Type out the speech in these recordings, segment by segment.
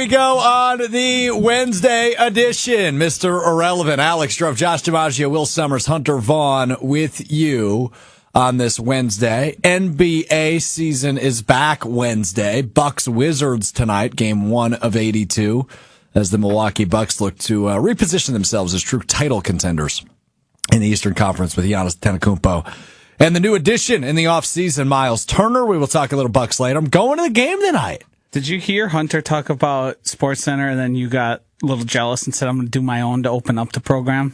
we go on the Wednesday edition. Mr. Irrelevant, Alex Strouf, Josh DiMaggio, Will Sommers, Hunter Vaughn with you on this Wednesday. NBA season is back Wednesday. Bucks Wizards tonight, game 1 of 82, as the Milwaukee Bucks look to reposition themselves as true title contenders in the Eastern Conference with Giannis Antetokounmpo. And the new addition in the offseason, Miles Turner. We will talk a little Bucks later. I'm going to the game tonight. Did you hear Hunter talk about SportsCenter and then you got a little jealous and said, I'm going to do my own to open up the program?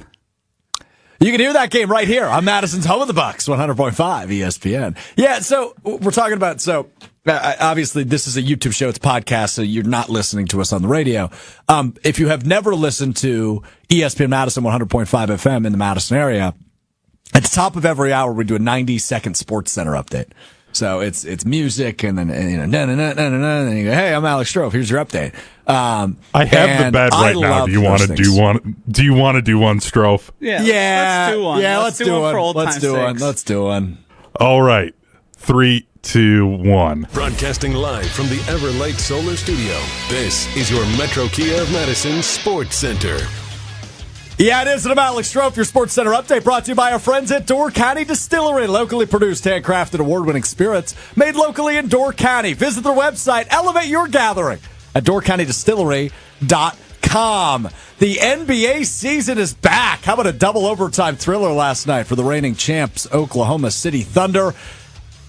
You can hear that game right here on Madison's home of the Bucks, 100.5 ESPN. Yeah, so we're talking about, obviously this is a YouTube show, it's a podcast, so you're not listening to us on the radio. If you have never listened to ESPN Madison 100.5 FM in the Madison area, at the top of every hour, we do a 90-second SportsCenter update. So it's music and then and you go, hey, I'm Alex Strouf. Here's your update. I have the bed right now. Do you want to do one? Do you want to do one, Strouf? Yeah. Let's do one. Yeah, let's do one for old Let's time's do one. sakes. Let's do one. All right. 3, 2, 1. Broadcasting live from the Everlight Solar Studio. This is your Metro Kia of Madison Sports Center. Yeah, it is. And I'm Alex Strouf, your SportsCenter update brought to you by our friends at Door County Distillery. Locally produced, handcrafted, award-winning spirits made locally in Door County. Visit their website, elevate your gathering at doorcountydistillery.com. The NBA season is back. How about a double overtime thriller last night for the reigning champs, Oklahoma City Thunder?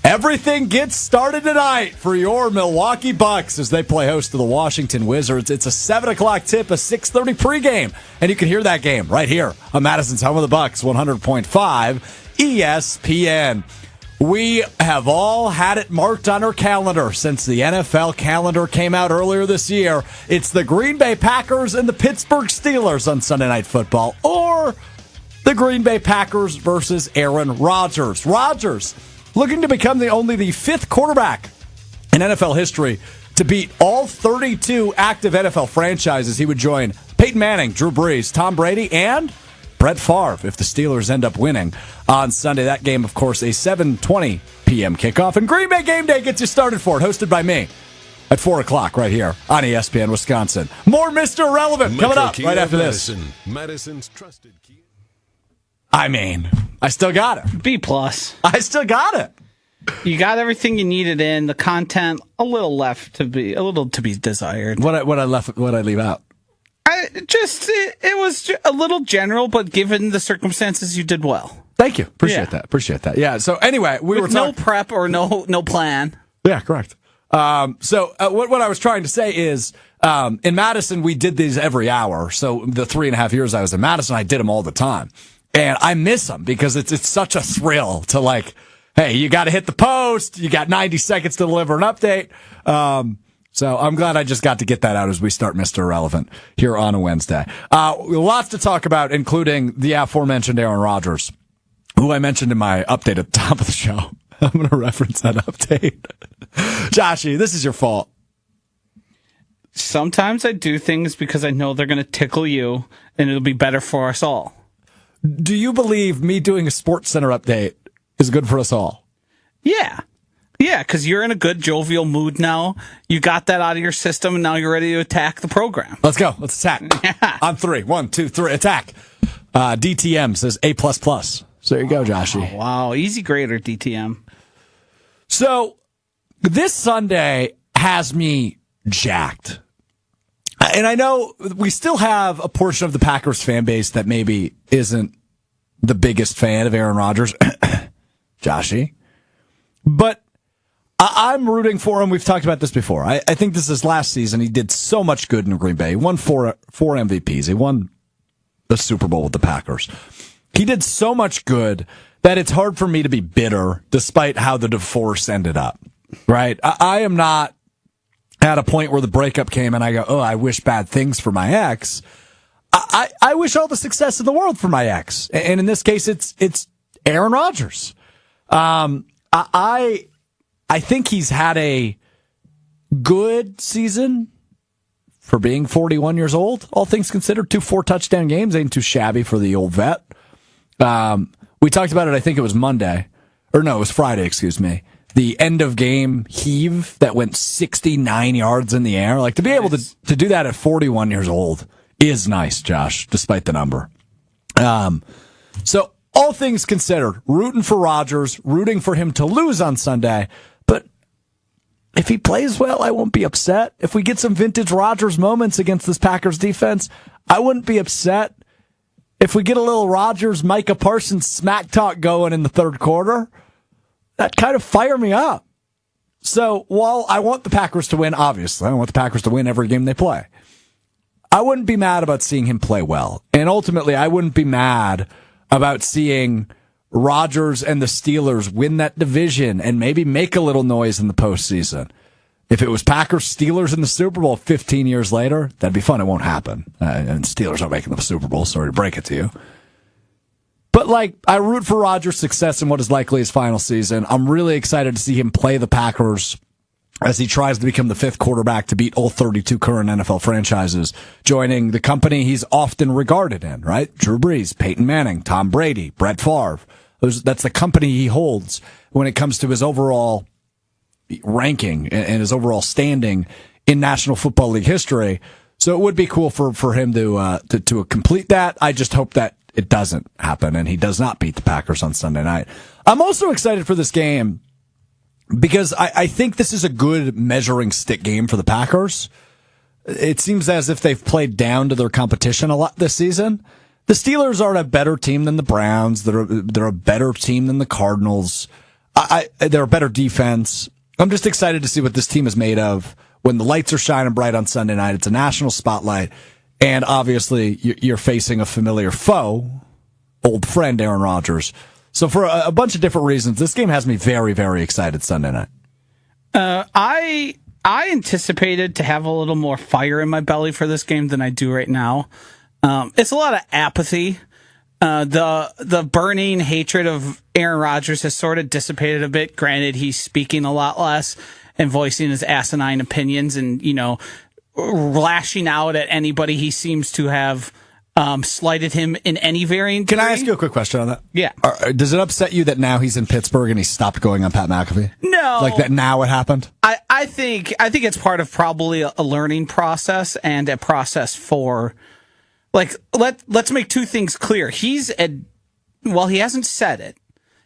Everything gets started tonight for your Milwaukee Bucks as they play host to the Washington Wizards. It's a 7 o'clock tip, a 6:30 pregame, and you can hear that game right here on Madison's home of the Bucks, 100.5 ESPN. We have all had it marked on our calendar since the NFL calendar came out earlier this year. It's the Green Bay Packers and the Pittsburgh Steelers on Sunday Night Football, or the Green Bay Packers versus Aaron Rodgers. Rodgers looking to become only the 5th quarterback in NFL history to beat all 32 active NFL franchises. He would join Peyton Manning, Drew Brees, Tom Brady, and Brett Favre if the Steelers end up winning on Sunday. That game, of course, a 7:20 p.m. kickoff. And Green Bay Game Day gets you started for it, hosted by me at 4 o'clock right here on ESPN Wisconsin. More Mr. Irrelevant coming up right after this. Madison's trusted Kia. I mean, I still got it. B+. I still got it. You got everything you needed in. The content a little to be desired. What I leave out? It was a little general, but given the circumstances, you did well. Thank you. Appreciate that. Yeah. So anyway, we were no prep or no plan. Yeah, correct. So what I was trying to say is, in Madison, we did these every hour. So the 3.5 years I was in Madison, I did them all the time. And I miss them because it's such a thrill to, like, hey, you got to hit the post. You got 90 seconds to deliver an update. So I'm glad I just got to get that out as we start Mr. Irrelevant here on a Wednesday. Lots to talk about, including the aforementioned Aaron Rodgers, who I mentioned in my update at the top of the show. I'm going to reference that update. Joshy, this is your fault. Sometimes I do things because I know they're going to tickle you, and it'll be better for us all. Do you believe me doing a SportsCenter update is good for us all? Yeah. Yeah, because you're in a good jovial mood now. You got that out of your system, and now you're ready to attack the program. Let's go. Let's attack. Yeah. On 3. 1, 2, 3. Attack. DTM says A++. So there you go, Joshy. Oh, wow. Easy grader, DTM. So this Sunday has me jacked. And I know we still have a portion of the Packers fan base that maybe isn't the biggest fan of Aaron Rodgers, Joshy. But I'm rooting for him. We've talked about this before. I think this is last season. He did so much good in Green Bay. He won four MVPs. He won the Super Bowl with the Packers. He did so much good that it's hard for me to be bitter despite how the divorce ended up, right? I am not at a point where the breakup came and I go, oh, I wish bad things for my ex. I wish all the success in the world for my ex. And in this case, it's Aaron Rodgers. I think he's had a good season for being 41 years old. All things considered, 2 4-touchdown games ain't too shabby for the old vet. We talked about it, I think it was Monday. Or no, it was Friday, excuse me. the end of game heave that went 69 yards in the air. Like to be able to do that at 41 years old is nice, Josh, despite the number. So all things considered, rooting for Rodgers, rooting for him to lose on Sunday. But if he plays well, I won't be upset. If we get some vintage Rodgers moments against this Packers defense, I wouldn't be upset. If we get a little Rodgers, Micah Parsons smack talk going in the third quarter, that kind of fire me up. So while I want the Packers to win, obviously, I want the Packers to win every game they play, I wouldn't be mad about seeing him play well. And ultimately, I wouldn't be mad about seeing Rodgers and the Steelers win that division and maybe make a little noise in the postseason. If it was Packers Steelers in the Super Bowl 15 years later, that'd be fun. It won't happen. And Steelers aren't making the Super Bowl. Sorry to break it to you. But I root for Rodgers' success in what is likely his final season. I'm really excited to see him play the Packers as he tries to become the fifth quarterback to beat all 32 current NFL franchises, joining the company he's often regarded in, right? Drew Brees, Peyton Manning, Tom Brady, Brett Favre. That's the company he holds when it comes to his overall ranking and his overall standing in National Football League history. So it would be cool for him to complete that. I just hope that it doesn't happen and he does not beat the Packers on Sunday night. I'm also excited for this game because I think this is a good measuring stick game for the Packers. It seems as if they've played down to their competition a lot this season. The Steelers are a better team than the Browns. They're a better team than the Cardinals. They're a better defense. I'm just excited to see what this team is made of when the lights are shining bright on Sunday night. It's a national spotlight. And obviously, you're facing a familiar foe, old friend Aaron Rodgers. So for a bunch of different reasons, this game has me very, very excited Sunday night. I anticipated to have a little more fire in my belly for this game than I do right now. It's a lot of apathy. The burning hatred of Aaron Rodgers has sort of dissipated a bit. Granted, he's speaking a lot less and voicing his asinine opinions and, lashing out at anybody he seems to have slighted him in any varying degree. Can I ask you a quick question on that? Yeah. Does it upset you that now he's in Pittsburgh and he stopped going on Pat McAfee? No. Like that now it happened? I think it's part of probably a learning process and a process for, let's make two things clear. While he hasn't said it,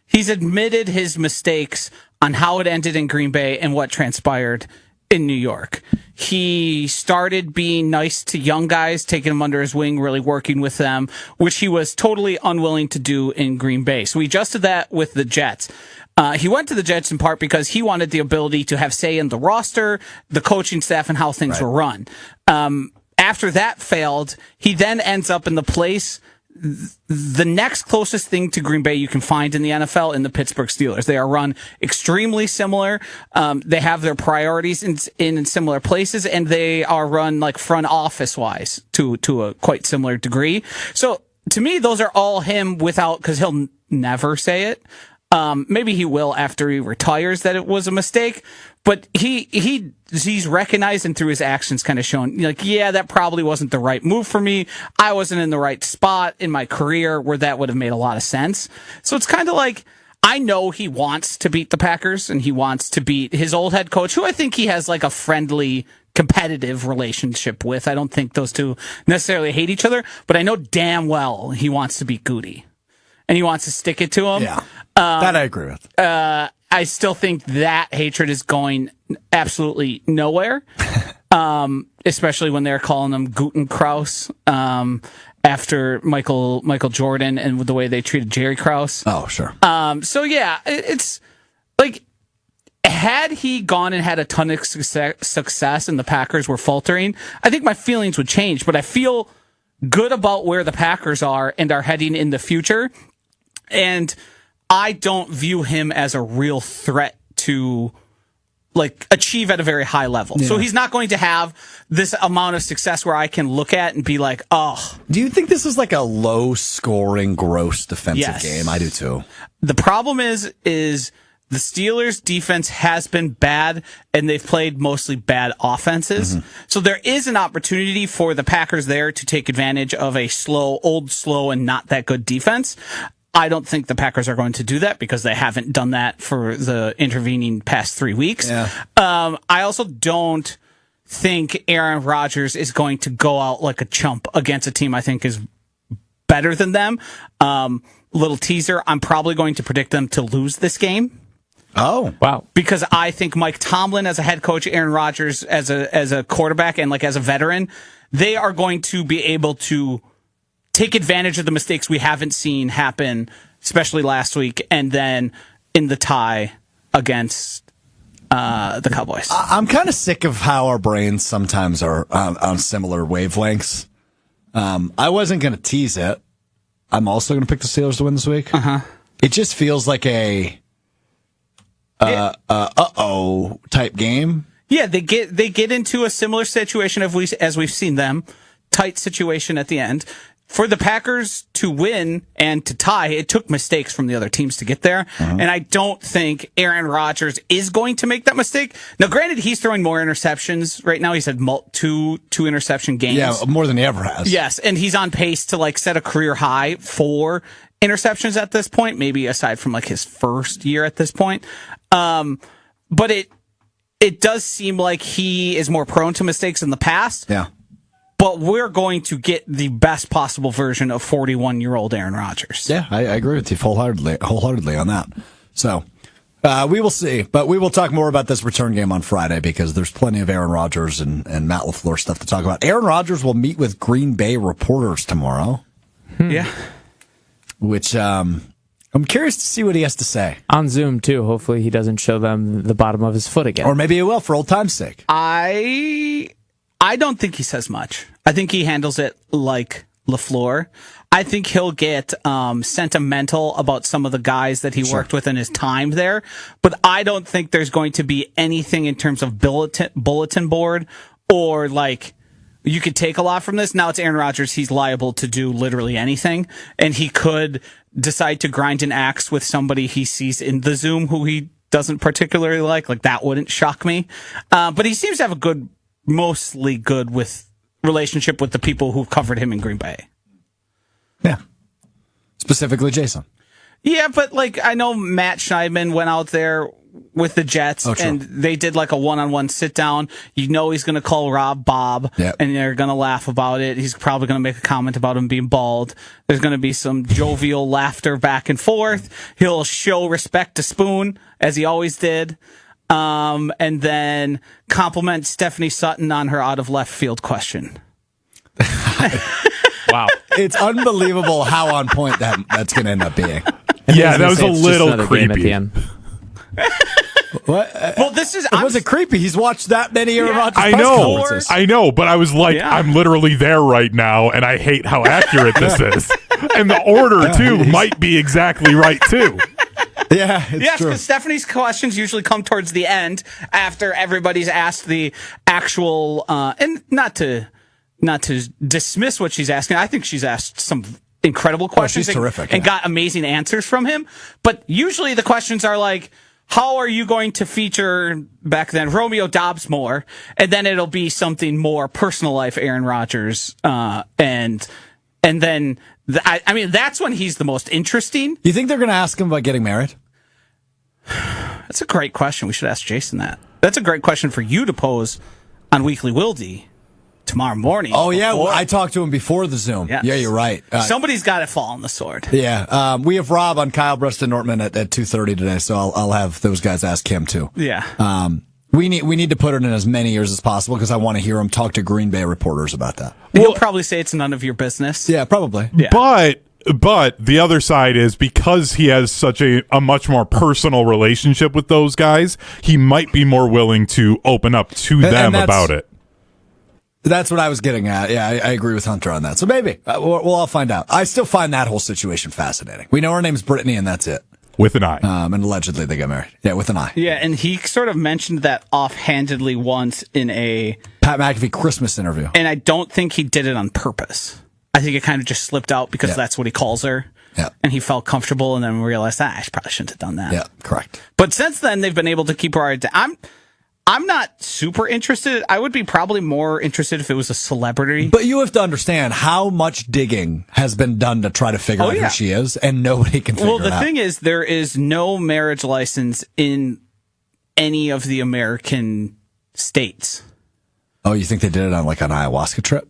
he's admitted his mistakes on how it ended in Green Bay and what transpired in New York. He started being nice to young guys, taking them under his wing, really working with them, which he was totally unwilling to do in Green Bay. So he adjusted that with the Jets. He went to the Jets in part because he wanted the ability to have say in the roster, the coaching staff, and how things were run. After that failed, he then ends up in the place, the next closest thing to Green Bay you can find in the NFL, in the Pittsburgh Steelers. They are run extremely similar. They have their priorities in similar places, and they are run front office wise to a quite similar degree. So to me, those are all him because he'll never say it. Maybe he will after he retires that it was a mistake, but he's recognized and through his actions kind of shown that probably wasn't the right move for me. I wasn't in the right spot in my career where that would have made a lot of sense. So it's kind of I know he wants to beat the Packers and he wants to beat his old head coach, who I think he has a friendly, competitive relationship with. I don't think those two necessarily hate each other, but I know damn well he wants to beat Goody. And he wants to stick it to him. Yeah, that I agree with. I still think that hatred is going absolutely nowhere, especially when they're calling him Guten Kraus after Michael Jordan and with the way they treated Jerry Krause. Oh, sure. So, yeah, it's had he gone and had a ton of success and the Packers were faltering, I think my feelings would change. But I feel good about where the Packers are and are heading in the future. And I don't view him as a real threat to achieve at a very high level. Yeah. So he's not going to have this amount of success where I can look at and be like, oh. Do you think this is a low scoring, gross defensive game? I do too. The problem is the Steelers defense has been bad and they've played mostly bad offenses. Mm-hmm. So there is an opportunity for the Packers there to take advantage of a slow and not that good defense. I don't think the Packers are going to do that because they haven't done that for the intervening past 3 weeks. Yeah. I also don't think Aaron Rodgers is going to go out like a chump against a team I think is better than them. Little teaser, I'm probably going to predict them to lose this game. Oh, wow. Because I think Mike Tomlin as a head coach, Aaron Rodgers as a quarterback, and like as a veteran, they are going to be able to take advantage of the mistakes we haven't seen happen, especially last week, and then in the tie against the Cowboys. I'm kind of sick of how our brains sometimes are on similar wavelengths. I wasn't going to tease it. I'm also going to pick the Steelers to win this week. It just feels like a uh-oh type game. Yeah, they get into a similar situation as we've seen them. Tight situation at the end. For the Packers to win and to tie, it took mistakes from the other teams to get there. And I don't think Aaron Rodgers is going to make that mistake. Now, granted, he's throwing more interceptions right now. He's had two interception games. Yeah, more than he ever has. Yes, and he's on pace to like set a career high for interceptions at this point, maybe aside from like his first year at this point. But it does seem like he is more prone to mistakes in the past. Yeah. But we're going to get the best possible version of 41-year-old Aaron Rodgers. Yeah, I agree with you wholeheartedly on that. So we will see. But we will talk more about this return game on Friday because there's plenty of Aaron Rodgers and Matt LaFleur stuff to talk about. Aaron Rodgers will meet with Green Bay reporters tomorrow. Yeah. Which I'm curious to see what he has to say. On Zoom, too. Hopefully he doesn't show them the bottom of his foot again. Or maybe he will for old time's sake. I don't think he says much. I think he handles it like LaFleur. I think he'll get sentimental about some of the guys that he worked with in his time there. But I don't think there's going to be anything in terms of bulletin board or like you could take a lot from this. Now it's Aaron Rodgers. He's liable to do literally anything. And he could decide to grind an axe with somebody he sees in the Zoom who he doesn't particularly like. Like that wouldn't shock me. But he seems to have a mostly good with relationship with the people who've covered him in Green Bay. Yeah. Specifically Jason. Yeah, but like I know Matt Scheibman went out there with the Jets and they did like a one-on-one sit down. You know he's going to call Rob Bob and they're going to laugh about it. He's probably going to make a comment about him being bald. There's going to be some jovial laughter back and forth. He'll show respect to Spoon as he always did. And then compliment Stephanie Sutton on her out of left field question. Wow. It's unbelievable how on point that's going to end up being. Yeah, that was a little creepy. At the end. What? Well, Was it creepy? He's watched that many Aaron Rodgers I press know, conferences. I know, but I was like, I'm literally there right now, and I hate how accurate this is. And the order, too, might be exactly right, too. Yeah, it's true. Because Stephanie's questions usually come towards the end after everybody's asked the actual, and not to dismiss what she's asking. I think she's asked some incredible questions. She's terrific. And got amazing answers from him. But usually the questions are like, how are you going to feature back then Romeo Dobbs more? And then it'll be something more personal life Aaron Rodgers. And then, I mean, that's when he's the most interesting. You think they're going to ask him about getting married? That's a great question. We should ask Jason that. That's a great question for you to pose on Weekly Wildy tomorrow morning. Oh, yeah. Well, I talked to him before the Zoom. Yes. Yeah, you're right. Somebody's got to fall on the sword. Yeah. We have Rob on Kyle Preston Nortman at 2:30 today, so I'll have those guys ask him, too. Yeah. We need to put it in as many years as possible because I want to hear him talk to Green Bay reporters about that. He'll probably say it's none of your business. Yeah, probably. Yeah. But the other side is because he has such a much more personal relationship with those guys, he might be more willing to open up to them about it. That's what I was getting at. Yeah, I agree with Hunter on that. So maybe we'll all find out. I still find that whole situation fascinating. We know her name's Brittany, and that's it. With an I. And allegedly they got married. Yeah, with an I. Yeah, and he sort of mentioned that offhandedly once in a Pat McAfee Christmas interview. And I don't think he did it on purpose. I think it kind of just slipped out because that's what he calls her. Yeah. And he felt comfortable and then realized, I probably shouldn't have done that. Yeah, correct. But since then, they've been able to keep her. I'm not super interested. I would be probably more interested if it was a celebrity. But you have to understand how much digging has been done to try to figure out who she is, and nobody can figure it out. Well, the thing is, there is no marriage license in any of the American states. Oh, you think they did it on like an ayahuasca trip?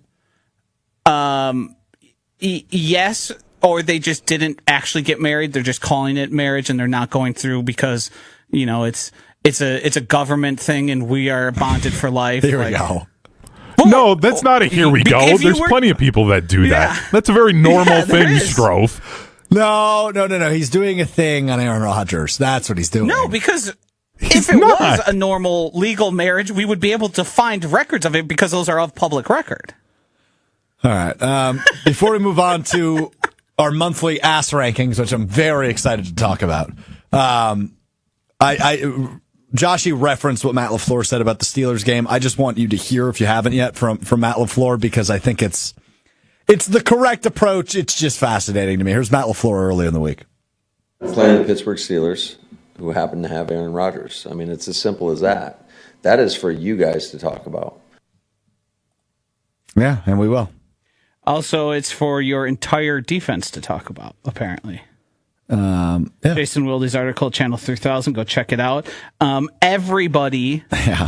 Yes, or they just didn't actually get married. They're just calling it marriage, and they're not going through because, you know, it's a government thing, and we are bonded for life. Here we go. Well, no, that's not a here we go. There's plenty of people that do that. That's a very normal thing, Strouf. No. He's doing a thing on Aaron Rodgers. That's what he's doing. No, because if it was a normal legal marriage, we would be able to find records of it because those are of public record. All right. Before we move on to our monthly ass rankings, which I'm very excited to talk about, Joshy referenced what Matt LaFleur said about the Steelers game. I just want you to hear, if you haven't yet, from Matt LaFleur, because I think it's the correct approach. It's just fascinating to me. Here's Matt LaFleur earlier in the week. Playing the Pittsburgh Steelers, who happen to have Aaron Rodgers. I mean, it's as simple as that. That is for you guys to talk about. Yeah, and we will. Also, it's for your entire defense to talk about, apparently. Yeah. Jason Wilde's article, Channel 3000, go check it out. Everybody,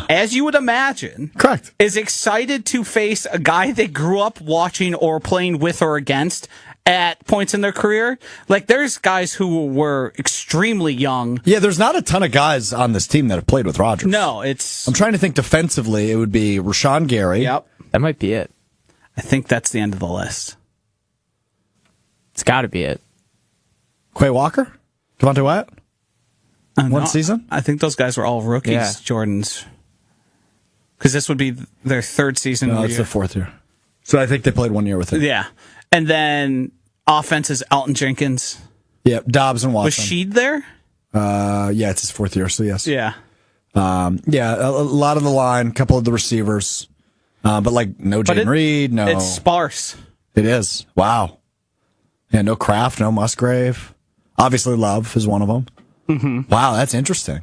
as you would imagine, correct, is excited to face a guy they grew up watching or playing with or against at points in their career. Like, there's guys who were extremely young. Yeah, there's not a ton of guys on this team that have played with Rodgers. No, I'm trying to think defensively. It would be Rashawn Gary. Yep. That might be it. I think that's the end of the list. It's got to be it. Quay Walker? Devontae Wyatt? One season? I think those guys were all rookies, Yeah. Jordan's. Because this would be their third season. No, it's their fourth year. So I think they played 1 year with him. Yeah. And then offense is Elton Jenkins. Yeah, Dobbs and Watson. Was Sheed there? Yeah, it's his fourth year, so yes. Yeah. A lot of the line, a couple of the receivers. But like no Jaden Reed, no. It's sparse. It is. Wow. Yeah, no Kraft, no Musgrave. Obviously Love is one of them. Mm-hmm. Wow, that's interesting.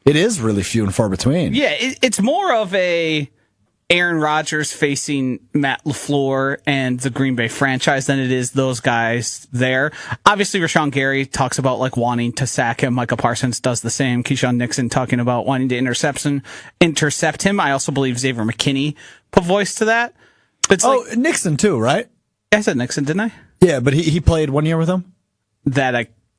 It is really few and far between. Yeah, it's more of a Aaron Rodgers facing Matt LaFleur and the Green Bay franchise than it is those guys there. Obviously, Rashawn Gary talks about like wanting to sack him. Micah Parsons does the same. Keyshawn Nixon talking about wanting to intercept him. I also believe Xavier McKinney put voice to that. But Nixon too, right? I said Nixon, didn't I? Yeah, but he played 1 year with him?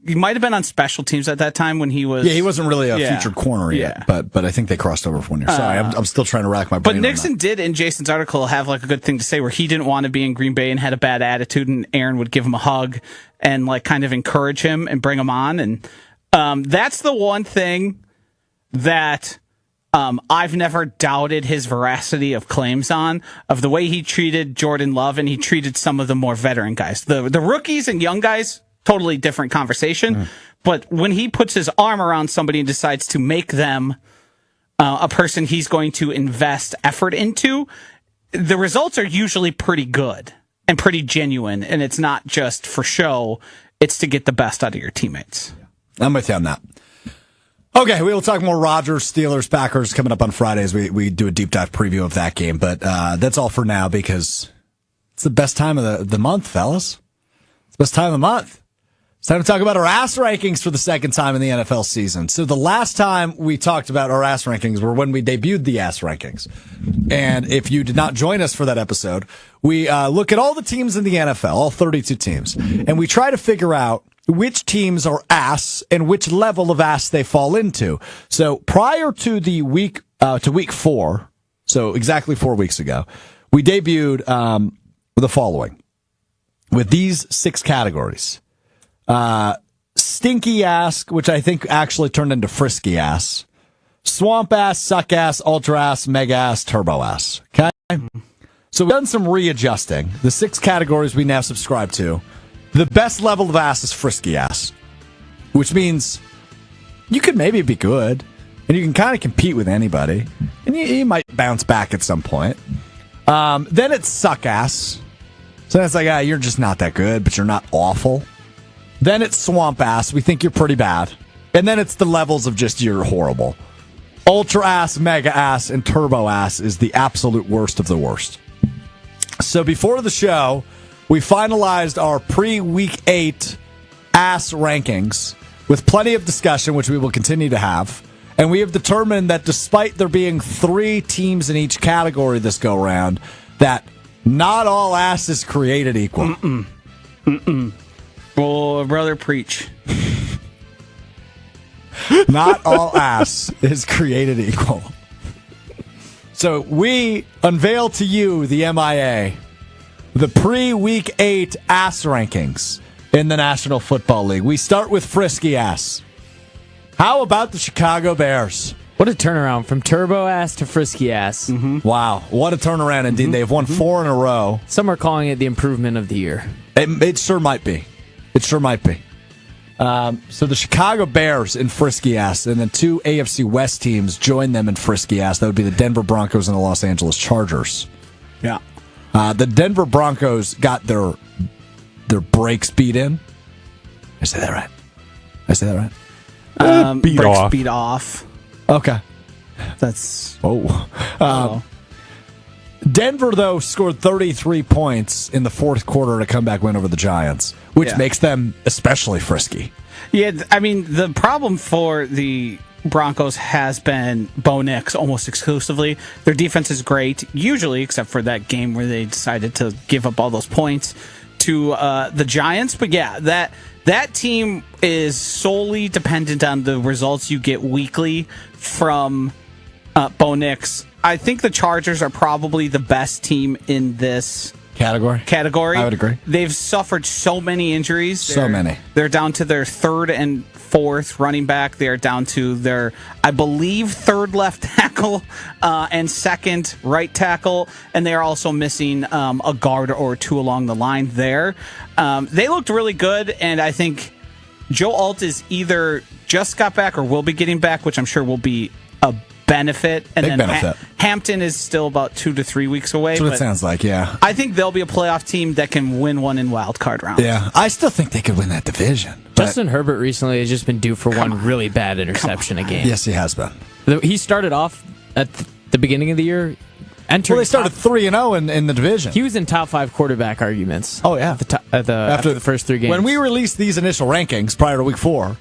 He might have been on special teams at that time when he was... Yeah, he wasn't really a featured corner yet, but I think they crossed over for 1 year. Sorry, I'm still trying to rack my brain. But Nixon did, in Jason's article, have like a good thing to say where he didn't want to be in Green Bay and had a bad attitude, and Aaron would give him a hug and like kind of encourage him and bring him on. And that's the one thing that I've never doubted his veracity of claims on, of the way he treated Jordan Love and he treated some of the more veteran guys. The rookies and young guys, totally different conversation. But when he puts his arm around somebody and decides to make them a person he's going to invest effort into, the results are usually pretty good and pretty genuine. And it's not just for show. It's to get the best out of your teammates. I'm with you on that. Okay, we will talk more Rodgers, Steelers, Packers coming up on Fridays. We do a deep dive preview of that game. But that's all for now because it's the best time of the month, fellas. It's the best time of the month. It's time to talk about our ass rankings for the second time in the NFL season. So the last time we talked about our ass rankings were when we debuted the ass rankings. And if you did not join us for that episode, we look at all the teams in the NFL, all 32 teams, and we try to figure out which teams are ass and which level of ass they fall into. So prior to the week 4, so exactly 4 weeks ago, we debuted the following with these 6 categories. Stinky ass, which I think actually turned into frisky ass. Swamp ass, suck ass, ultra ass, mega ass, turbo ass. Okay? So we've done some readjusting. The 6 categories we now subscribe to. The best level of ass is frisky ass, which means you could maybe be good and you can kind of compete with anybody and you might bounce back at some point. Then it's suck ass. So that's like, you're just not that good, but you're not awful. Then it's swamp ass. We think you're pretty bad. And then it's the levels of just you're horrible. Ultra ass, mega ass, and turbo ass is the absolute worst of the worst. So before the show, we finalized our pre-week 8 ass rankings with plenty of discussion, which we will continue to have. And we have determined that despite there being 3 teams in each category this go-round, that not all ass is created equal. Oh, brother, preach. Not all ass is created equal. So we unveil to you, the MIA, the pre-week 8 ass rankings in the National Football League. We start with frisky ass. How about the Chicago Bears? What a turnaround from turbo ass to frisky ass. Mm-hmm. Wow, what a turnaround indeed. They've won 4 in a row. Some are calling it the improvement of the year. It sure might be. It sure might be. So the Chicago Bears in frisky ass, and then 2 AFC West teams join them in frisky ass. That would be the Denver Broncos and the Los Angeles Chargers. Yeah. The Denver Broncos got their brakes beat in. I say that right? Beat Breaks off. beat off. Okay. That's Denver, though, scored 33 points in the fourth quarter to come back win over the Giants, which makes them especially frisky. Yeah, I mean, the problem for the Broncos has been Bo Nix almost exclusively. Their defense is great, usually, except for that game where they decided to give up all those points to the Giants. But yeah, that team is solely dependent on the results you get weekly from Bo Nix. I think the Chargers are probably the best team in this category. I would agree. They've suffered so many injuries. Many. They're down to their 3rd and 4th running back. They're down to their, I believe, 3rd left tackle and 2nd right tackle. And they're also missing a guard or 2 along the line there. They looked really good, and I think Joe Alt is either just got back or will be getting back, which I'm sure will be a benefit. And Big then benefit. Hampton is still about 2 to 3 weeks away. That's what it sounds like, yeah. I think they'll be a playoff team that can win one in wild card rounds. Yeah, I still think they could win that division. Justin Herbert recently has just been due for one really bad interception a game. Yes, he has been. He started off at the beginning of the year. Well, they started 3-0 in the division. He was in top 5 quarterback arguments. Oh, yeah. After the first 3 games. When we released these initial rankings prior to week 4,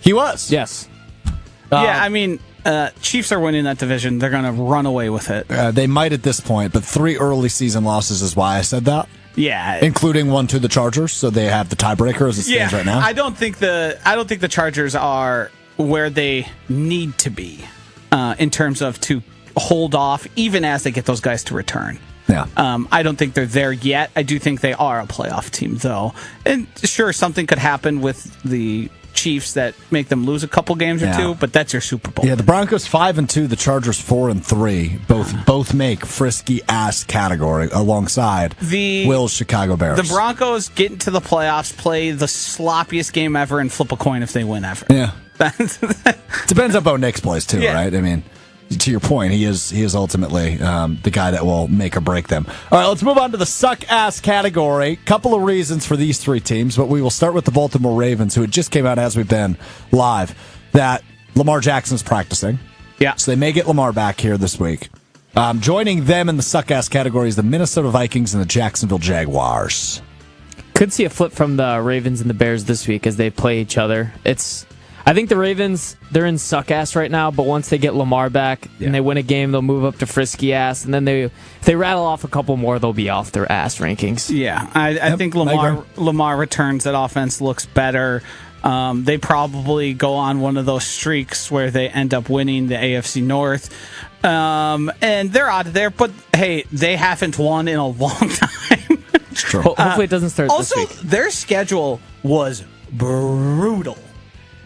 he was. Yes. Yeah, I mean, Chiefs are winning that division. They're going to run away with it. They might at this point, but 3 early season losses is why I said that. Yeah, including one to the Chargers, so they have the tiebreaker as it stands right now. I don't think the Chargers are where they need to be in terms of to hold off, even as they get those guys to return. Yeah. I don't think they're there yet. I do think they are a playoff team, though. And sure, something could happen with the Chiefs that make them lose a couple games or 2, but that's your Super Bowl. Yeah, the Broncos 5-2, the Chargers 4-3. Both make frisky ass category alongside Will's Chicago Bears. The Broncos get into the playoffs, play the sloppiest game ever, and flip a coin if they win ever. Yeah. Depends on Bo Nix plays too, right? I mean, to your point, he is ultimately the guy that will make or break them. All right, let's move on to the suck-ass category. Couple of reasons for these 3 teams, but we will start with the Baltimore Ravens, who had just came out as we've been live, that Lamar Jackson's practicing. Yeah. So they may get Lamar back here this week. Joining them in the suck-ass category is the Minnesota Vikings and the Jacksonville Jaguars. Could see a flip from the Ravens and the Bears this week as they play each other. I think the Ravens, they're in suck-ass right now, but once they get Lamar back and they win a game, they'll move up to frisky-ass, and then if they rattle off a couple more, they'll be off their ass rankings. Yeah, I think Lamar returns. That offense looks better. They probably go on one of those streaks where they end up winning the AFC North. And they're out of there, but hey, they haven't won in a long time. It's true. Hopefully it doesn't start this week. Also, their schedule was brutal.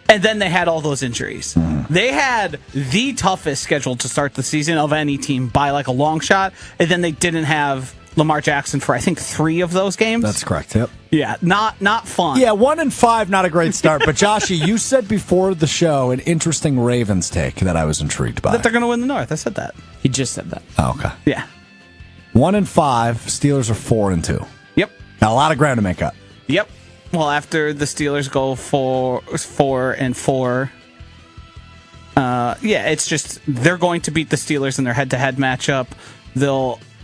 And then they had all those injuries. They had the toughest schedule to start the season of any team by like a long shot. And then they didn't have Lamar Jackson for, I think, 3 of those games. That's correct, yep. Yeah, not fun. Yeah, 1-5, not a great start. But Joshy, you said before the show an interesting Ravens take that I was intrigued by. That they're going to win the North. I said that. He just said that. Oh, okay. Yeah. 1-5, Steelers are 4-2. Yep. Got a lot of ground to make up. Yep. Well, after the Steelers go 4-4, It's just they're going to beat the Steelers in their head-to-head matchup.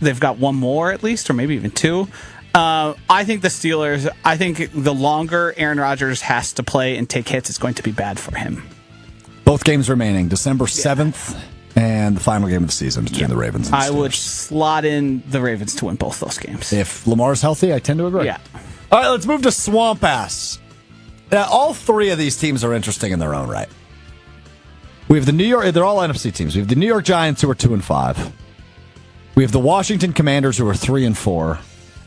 They've got one more at least, or maybe even two. I think the Steelers. I think the longer Aaron Rodgers has to play and take hits, it's going to be bad for him. Both games remaining, December 7th and the final game of the season between the Ravens and the Steelers. I would slot in the Ravens to win both those games. If Lamar's healthy, I tend to agree. Yeah. All right, let's move to Swamp Ass. Now, all three of these teams are interesting in their own right. We have the New York, they're all NFC teams. We have the New York Giants, who are 2-5. We have the Washington Commanders, who are 3-4.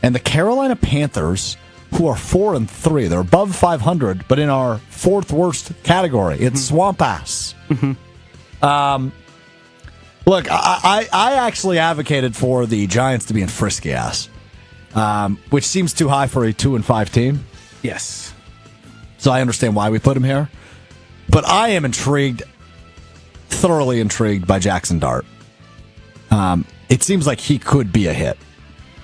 And the Carolina Panthers, who are 4-3. They're above 500, but in our fourth worst category. It's Swamp Ass. Look, I actually advocated for the Giants to be in Frisky Ass, which seems too high for a 2-5 team. Yes. So I understand why we put him here. But I am thoroughly intrigued by Jackson Dart. It seems like he could be a hit.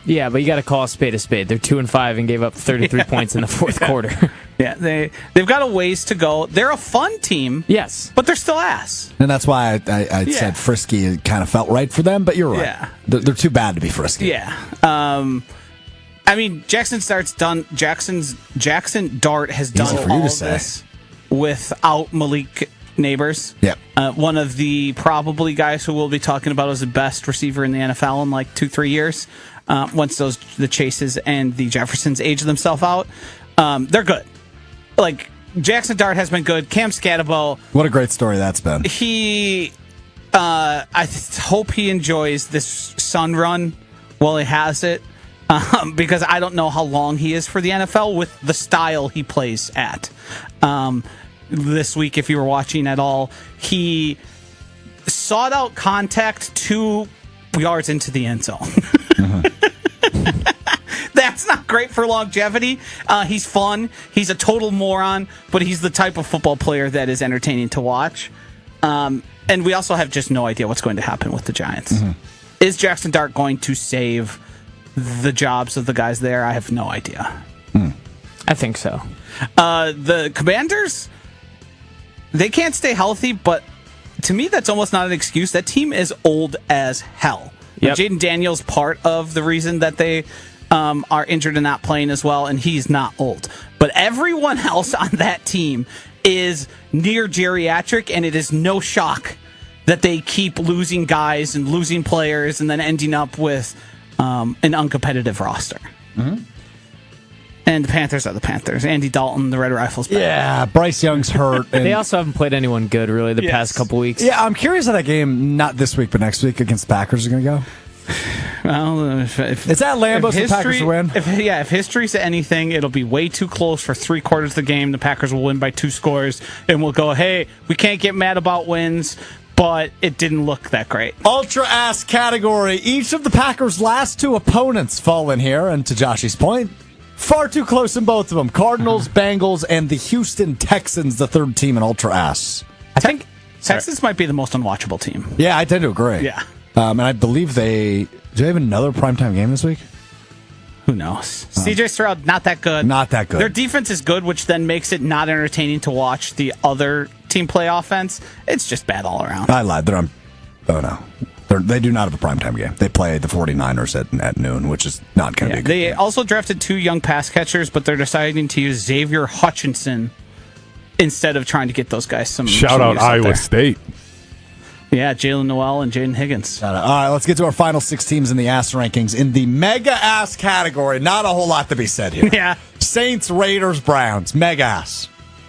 Yeah, but you got to call a spade a spade. They're 2-5 and gave up 33 points in the fourth quarter. Yeah, they've got a ways to go. They're a fun team. Yes. But they're still ass. And that's why I said Frisky kind of felt right for them, but you're right. Yeah. They're too bad to be Frisky. Yeah. I mean, Jackson Dart has done for you all to of say. this without Malik Neighbors. Yep. One of the probably guys who we'll be talking about as the best receiver in the NFL in like 2-3 years. Once the Chases and the Jeffersons age themselves out, they're good. Like, Jackson Dart has been good. Cam Scatterbo. What a great story that's been. I hope he enjoys this sun run while he has it, because I don't know how long he is for the NFL with the style he plays at. This week, if you were watching at all, he sought out contact 2 yards into the end zone. That's not great for longevity. He's fun. He's a total moron, but he's the type of football player that is entertaining to watch. And we also have just no idea what's going to happen with the Giants. Is Jackson Dart going to save the jobs of the guys there? I have no idea. I think so. The Commanders, they can't stay healthy, but to me, that's almost not an excuse. That team is old as hell. Yep. Jaden Daniels part of the reason that they are injured and not playing as well, and he's not old. But everyone else on that team is near geriatric, and it is no shock that they keep losing guys and losing players and then ending up with an uncompetitive roster. And the Panthers are the Panthers. Andy Dalton, the Red Rifles. Yeah, Bryce Young's hurt. And They also haven't played anyone good, really, the past couple weeks. yeah, I'm curious how that game, not this week, but next week against the Packers is going to go. Well, if It's at Lambeau, so the Packers will win. If history's anything, it'll be way too close for 3/4 of the game. The Packers will win by 2 scores, and we'll go, hey, we can't get mad about wins, but it didn't look that great. Ultra ass category. Each of the Packers' last 2 opponents fall in here, and to Joshy's point, far too close in both of them. Cardinals, Bengals, and the Houston Texans, the third team in Ultra ass. I think Texans might be the most unwatchable team. Yeah, I tend to agree. Yeah. And I believe do they have another primetime game this week? Who knows? CJ Stroud, not that good. Not that good. Their defense is good, which then makes it not entertaining to watch the other team play offense. It's just bad all around. I lied. They're on. Oh, no. They do not have a primetime game. They play the 49ers at noon, which is not going to be a good They game. also drafted 2 young pass catchers, but they're deciding to use Xavier Hutchinson instead of trying to get those guys some Shout out use out Iowa there. State. Yeah, Jalen Noel and Jaden Higgins. All right, let's get to our final 6 teams in the ass rankings. In the mega ass category, not a whole lot to be said here. Yeah. Saints, Raiders, Browns, mega ass.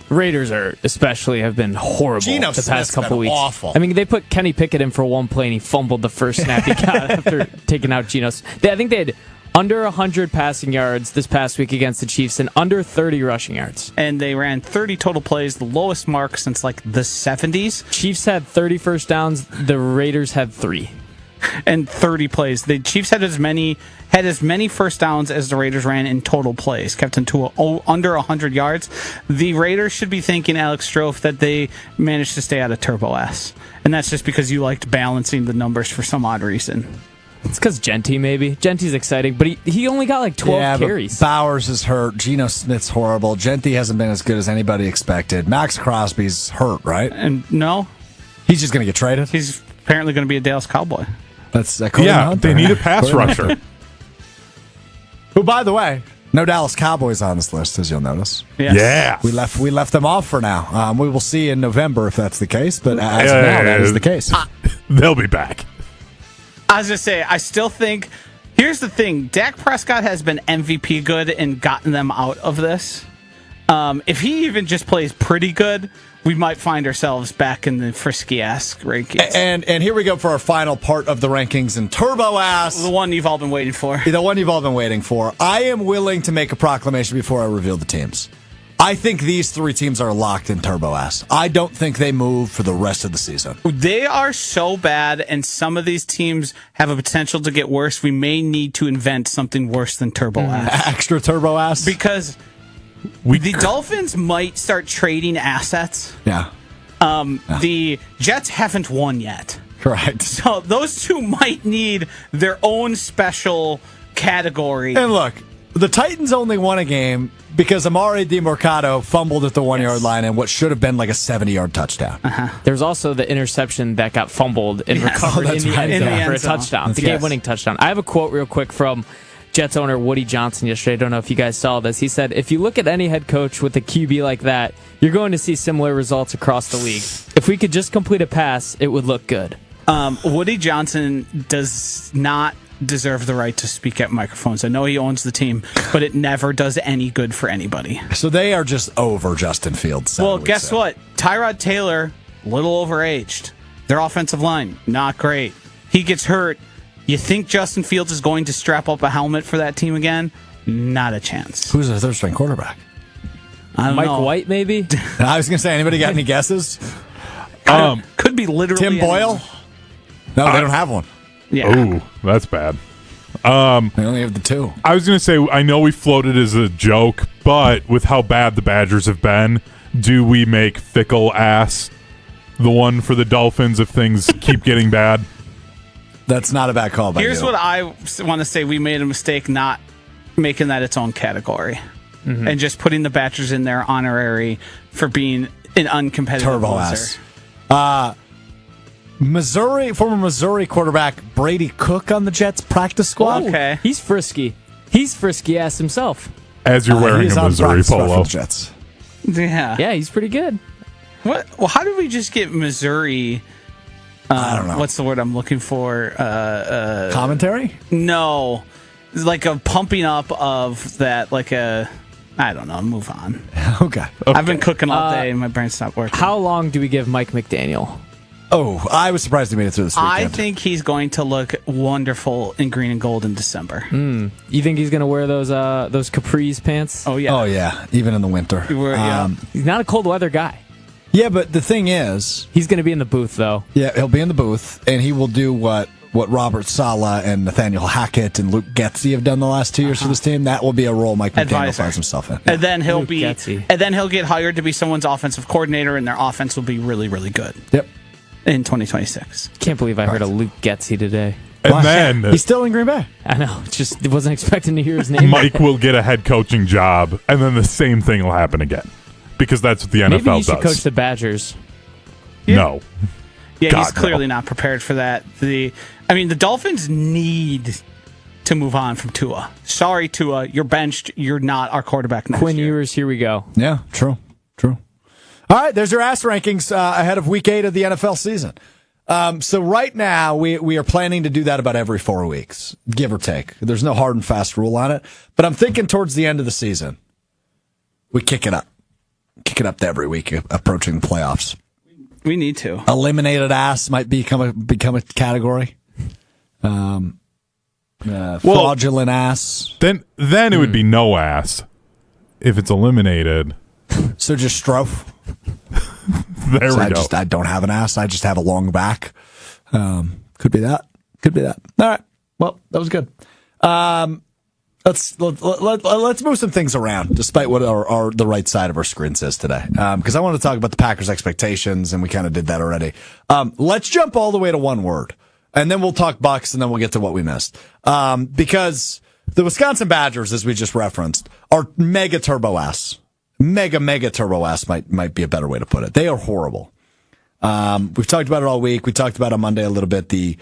Raiders have been horrible Geno the Smith's past couple been weeks. awful. I mean, they put Kenny Pickett in for one play and he fumbled the first snap he got after taking out Geno. I think they had under 100 passing yards this past week against the Chiefs and under 30 rushing yards. And they ran 30 total plays, the lowest mark since like the 70s. Chiefs had 30 first downs. The Raiders had 3. And 30 plays. The Chiefs had as many first downs as the Raiders ran in total plays, kept them to under 100 yards. The Raiders should be thanking Alex Strouf that they managed to stay out of Turbo S. And that's just because you liked balancing the numbers for some odd reason. It's because Genty, maybe. Genty's exciting, but he only got like 12 carries. But Bowers is hurt. Geno Smith's horrible. Genty hasn't been as good as anybody expected. Max Crosby's hurt, right? And no, He's just going to get traded. He's apparently going to be a Dallas Cowboy. That's they need a pass rusher. Who, by the way, no Dallas Cowboys on this list, as you'll notice. Yes. Yeah. We left them off for now. We will see in November if that's the case, but as of now, that is the case. They'll be back. I was just say, I still think. Here's the thing: Dak Prescott has been MVP good and gotten them out of this. If he even just plays pretty good, we might find ourselves back in the frisky-ass rankings. And here we go for our final part of the rankings in Turbo Ass. The one you've all been waiting for. The one you've all been waiting for. I am willing to make a proclamation before I reveal the teams. I think these 3 teams are locked in Turbo Ass. I don't think they move for the rest of the season. They are so bad, and some of these teams have a potential to get worse. We may need to invent something worse than Turbo Ass. Extra Turbo Ass? Because the Dolphins might start trading assets. Yeah. The Jets haven't won yet. Correct. So those two might need their own special category. And look, the Titans only won a game because Amari DiMercato fumbled at the 1-yard line and what should have been like a 70-yard touchdown. There's also the interception that got fumbled and recovered in the end zone for a touchdown, the game-winning touchdown. I have a quote real quick from Jets owner Woody Johnson yesterday. I don't know if you guys saw this. He said, if you look at any head coach with a QB like that, you're going to see similar results across the league. If we could just complete a pass, it would look good. Woody Johnson does not deserve the right to speak at microphones. I know he owns the team, but it never does any good for anybody. So they are just over Justin Fields. Well, guess what? Tyrod Taylor, little overaged. Their offensive line, not great. He gets hurt. You think Justin Fields is going to strap up a helmet for that team again? Not a chance. Who's their third-string quarterback? I don't Mike know. White, maybe? I was going to say, anybody got any guesses? Could be literally Tim Boyle? No, they don't have one. Yeah. Ooh, that's bad. They only have the 2. I was going to say, I know we floated as a joke, but with how bad the Badgers have been, do we make fickle ass the one for the Dolphins if things keep getting bad? That's not a bad call by you. Here's what I want to say. We made a mistake not making that its own category and just putting the Badgers in there honorary for being an uncompetitive Turbo loser. ass. Former Missouri quarterback Brady Cook on the Jets practice squad. Okay. He's frisky. He's frisky ass himself. As you're wearing He's a on Missouri practice squad for polo. the Jets. Yeah. Yeah, he's pretty good. What? Well, how did we just get Missouri? I don't know. What's the word I'm looking for? Commentary? No, it's like a pumping up of that. Like a, I don't know. Move on. Okay. I've been cooking all day and my brain stopped working. How long do we give Mike McDaniel? Oh, I was surprised he made it through this weekend. I think he's going to look wonderful in green and gold in December. You think he's going to wear those capris pants? Oh yeah. Oh, yeah. Even in the winter. Yeah. He's not a cold weather guy. Yeah, but the thing is, He's going to be in the booth, though. yeah, he'll be in the booth, and he will do what Robert Saleh and Nathaniel Hackett and Luke Getsy have done the last 2 years for this team. That will be a role Mike McDaniel Advisor. finds himself in. And then he'll Luke be, Getsy. and then he'll get hired to be someone's offensive coordinator, and their offense will be really, really good Yep. in 2026. Can't believe I heard of Luke Getsy today. And then He's still in Green Bay. I know. Just wasn't expecting to hear his name. Mike will get a head coaching job, and then the same thing will happen again. Because that's what the NFL Maybe he should does. coach the Badgers. No. Yeah, God, he's clearly no. not prepared for that. The Dolphins need to move on from Tua. Sorry, Tua, you're benched. You're not our quarterback next Quinn year. Ewers, here we go. Yeah, true. All right, there's your ass rankings ahead of Week 8 of the NFL season. So right now, we are planning to do that about every 4 weeks, give or take. There's no hard and fast rule on it. But I'm thinking towards the end of the season, we kick it up. Kick it up to every week, approaching the playoffs. We need to. Eliminated ass might become a category. Fraudulent ass. Then it would be no ass if it's eliminated. So just Strouf. There So we go. I don't have an ass. I just have a long back. Could be that. All right. Well, that was good. Let's move some things around, despite what the right side of our screen says today. Because I want to talk about the Packers' expectations, and we kind of did that already. Let's jump all the way to one word, and then we'll talk Bucks, and then we'll get to what we missed. Because the Wisconsin Badgers, as we just referenced, are mega turbo ass. Mega turbo ass might be a better way to put it. They are horrible. We've talked about it all week. We talked about on Monday a little bit the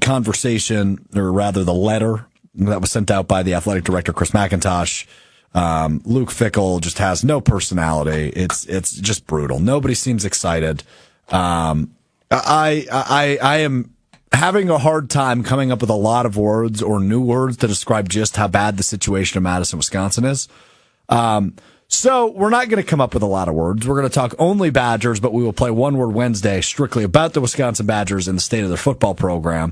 conversation, or rather the letter that was sent out by the athletic director, Chris McIntosh. Luke Fickell just has no personality. It's just brutal. Nobody seems excited. I am having a hard time coming up with a lot of words or new words to describe just how bad the situation in Madison, Wisconsin is. So we're not going to come up with a lot of words. We're going to talk only Badgers, but we will play One Word Wednesday strictly about the Wisconsin Badgers and the state of their football program.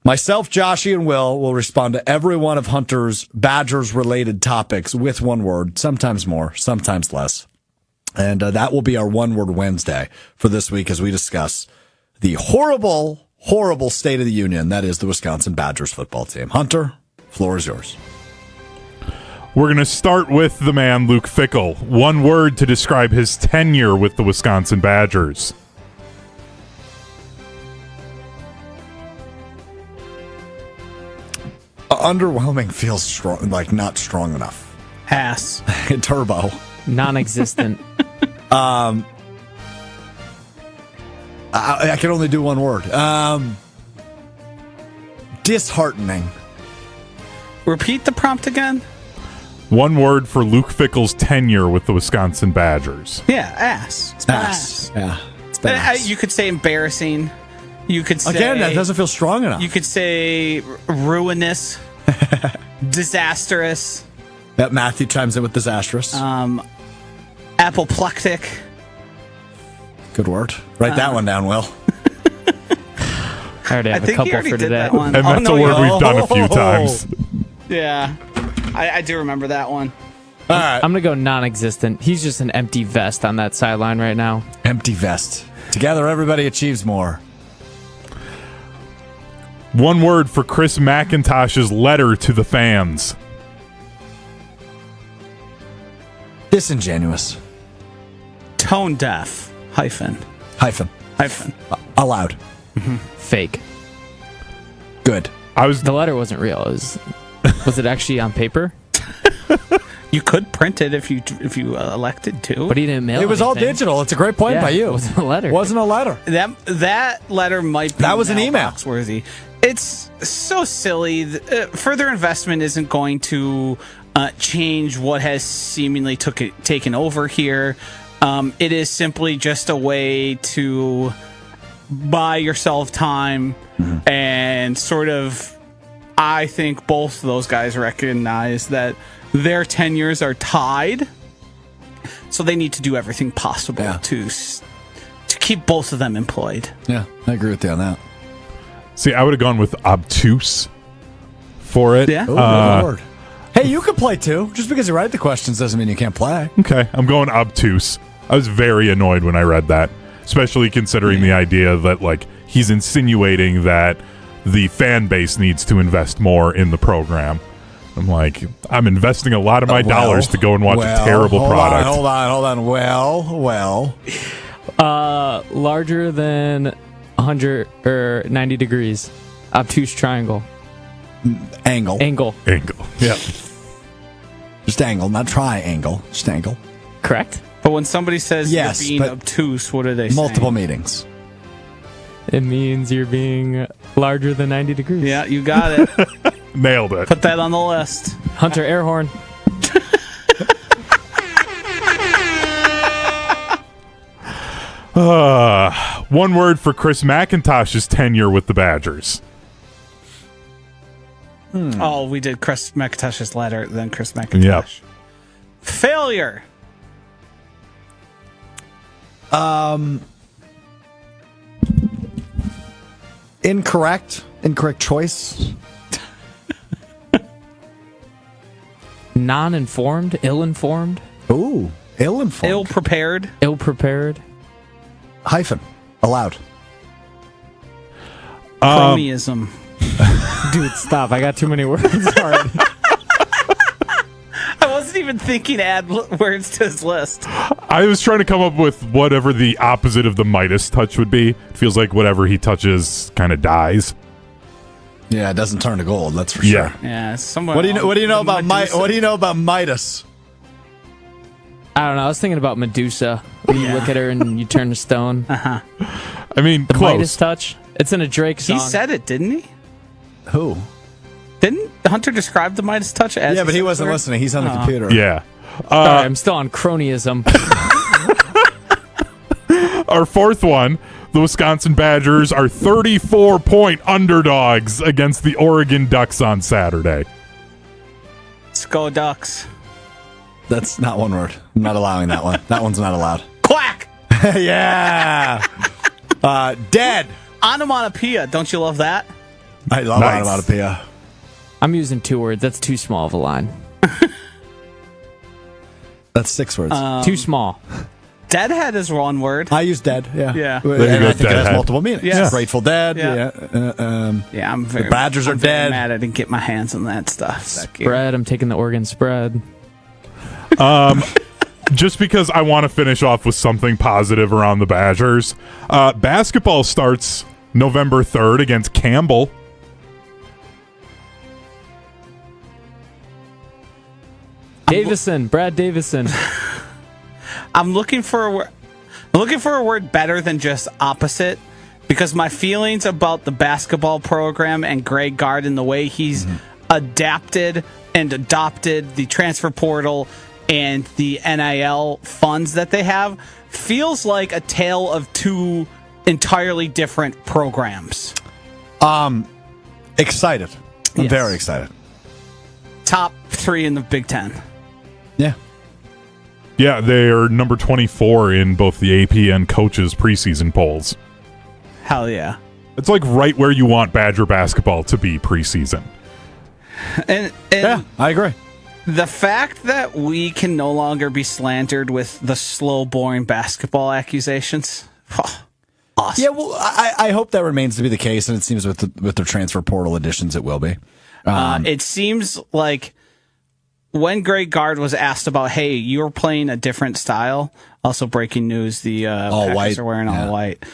Myself, Joshy, and will respond to every one of Hunter's Badgers-related topics with one word, sometimes more, sometimes less. And that will be our One Word Wednesday for this week as we discuss the horrible, horrible state of the union that is the Wisconsin Badgers football team. Hunter, floor is yours. We're going to start with the man, Luke Fickell. One word to describe his tenure with the Wisconsin Badgers. Underwhelming feels strong, like not strong enough. Pass. Turbo. Non-existent. I can only do one word. Disheartening. Repeat the prompt again. One word for Luke Fickell's tenure with the Wisconsin Badgers. Yeah, ass. It's Ass. Yeah. It's been ass. You could say embarrassing. You could say, again, that doesn't feel strong enough. You could say ruinous, disastrous. That Matthew chimes in with disastrous. Apoplectic. Good word. Write that one down, Will. I already have a couple for today. And that's a word we've done a few times. Yeah. I do remember that one. All right. I'm going to go non-existent. He's just an empty vest on that sideline right now. Empty vest. Together, everybody achieves more. One word for Chris McIntosh's letter to the fans. Disingenuous. Tone deaf. Hyphen. Allowed. Fake. Good. The letter wasn't real. Was it actually on paper? You could print it if you elected to. But he didn't mail it. It was all digital. It's a great point by you. It wasn't a letter. Wasn't a letter. That letter might be that was an email. Worthy. It's so silly. Further investment isn't going to change what has seemingly taken over here. It is simply just a way to buy yourself time and sort of. I think both of those guys recognize that their tenures are tied, so they need to do everything possible to keep both of them employed. Yeah, I agree with you on that. See, I would have gone with obtuse for it. Yeah. Ooh, good word. Hey, you can play too. Just because you write the questions doesn't mean you can't play. Okay, I'm going obtuse. I was very annoyed when I read that, especially considering the idea that like he's insinuating that the fan base needs to invest more in the program. I'm like, I'm investing a lot of my dollars to go and watch a terrible product. Hold on. Well. Larger than 100 or 90 degrees. Obtuse triangle. Angle. Yeah. Just angle, not triangle. Just angle. Correct? But when somebody says Yes, you're being obtuse, what are they saying? Multiple meetings. It means you're being larger than 90 degrees. Yeah, you got it. Nailed it. Put that on the list. Hunter air horn. One word for Chris McIntosh's tenure with the Badgers. Oh, we did Chris McIntosh's letter, then Chris McIntosh. Yep. Failure. Incorrect choice. Non-informed, ill-informed, Ooh, ill-informed. Ill-prepared. ill-prepared. Hyphen. Allowed. Cronyism. Dude, stop. I got too many words. Sorry. I wasn't even thinking to add words to his list. I was trying to come up with whatever the opposite of the Midas touch would be. It feels like whatever he touches kind of dies. Yeah, it doesn't turn to gold. That's for sure. Yeah, somewhere. What do you know about Midas? I don't know. I was thinking about Medusa. When you look at her and you turn to stone. I mean, The close. Midas touch. It's in a Drake song. He said it, didn't he? Who? Didn't Hunter describe the Midas touch as? Yeah, but he said wasn't before? listening. He's on the computer. Yeah. Sorry, I'm still on cronyism. Our fourth one, the Wisconsin Badgers are 34-point underdogs against the Oregon Ducks on Saturday. Let's go Ducks. That's not one word. I'm not allowing that one. That one's not allowed. Quack! Yeah. Dead. Onomatopoeia. Don't you love that? I love Nice. onomatopoeia. I'm using 2 words. That's too small of a line. That's 6 words. Too small. Deadhead is one word. I use dead. Yeah. Yeah. And There you go, I think it has deadhead. multiple meanings. Yes. Grateful Dead. Yeah. Yeah. Yeah, I'm very. Badgers are I'm very dead. Mad I didn't get my hands on that stuff. Spread. I'm taking the Oregon spread. Just because I want to finish off with something positive around the Badgers. Basketball starts November 3rd against Campbell. Davison. Brad Davison. I'm looking for a word better than just opposite, because my feelings about the basketball program and Greg Gard and the way he's adapted and adopted the transfer portal and the NIL funds that they have feels like a tale of two entirely different programs. Excited. I'm Yes. very excited. Top 3 in the Big Ten. Yeah. Yeah, they are number 24 in both the AP and coaches preseason polls. Hell yeah. It's like right where you want Badger basketball to be preseason. And Yeah, I agree. the fact that we can no longer be slandered with the slow, boring basketball accusations. Awesome. Yeah, well, I hope that remains to be the case, and it seems with their transfer portal additions, it will be. It seems like when Greg Gard was asked about, hey, you're playing a different style. Also, breaking news: the All Packers white. are wearing Yeah. all white.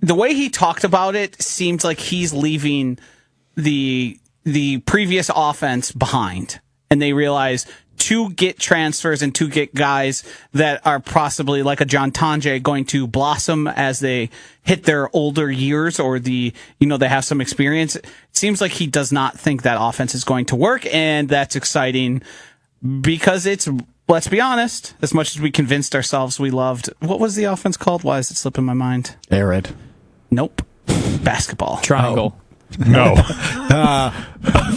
The way he talked about it seems like he's leaving the previous offense behind, and they realize to get transfers and to get guys that are possibly like a John Tonje going to blossom as they hit their older years, or they have some experience. It seems like he does not think that offense is going to work, and that's exciting because it's, let's be honest, as much as we convinced ourselves we loved, what was the offense called? Why is it slipping my mind? Air raid. Nope. Basketball. Triangle. No.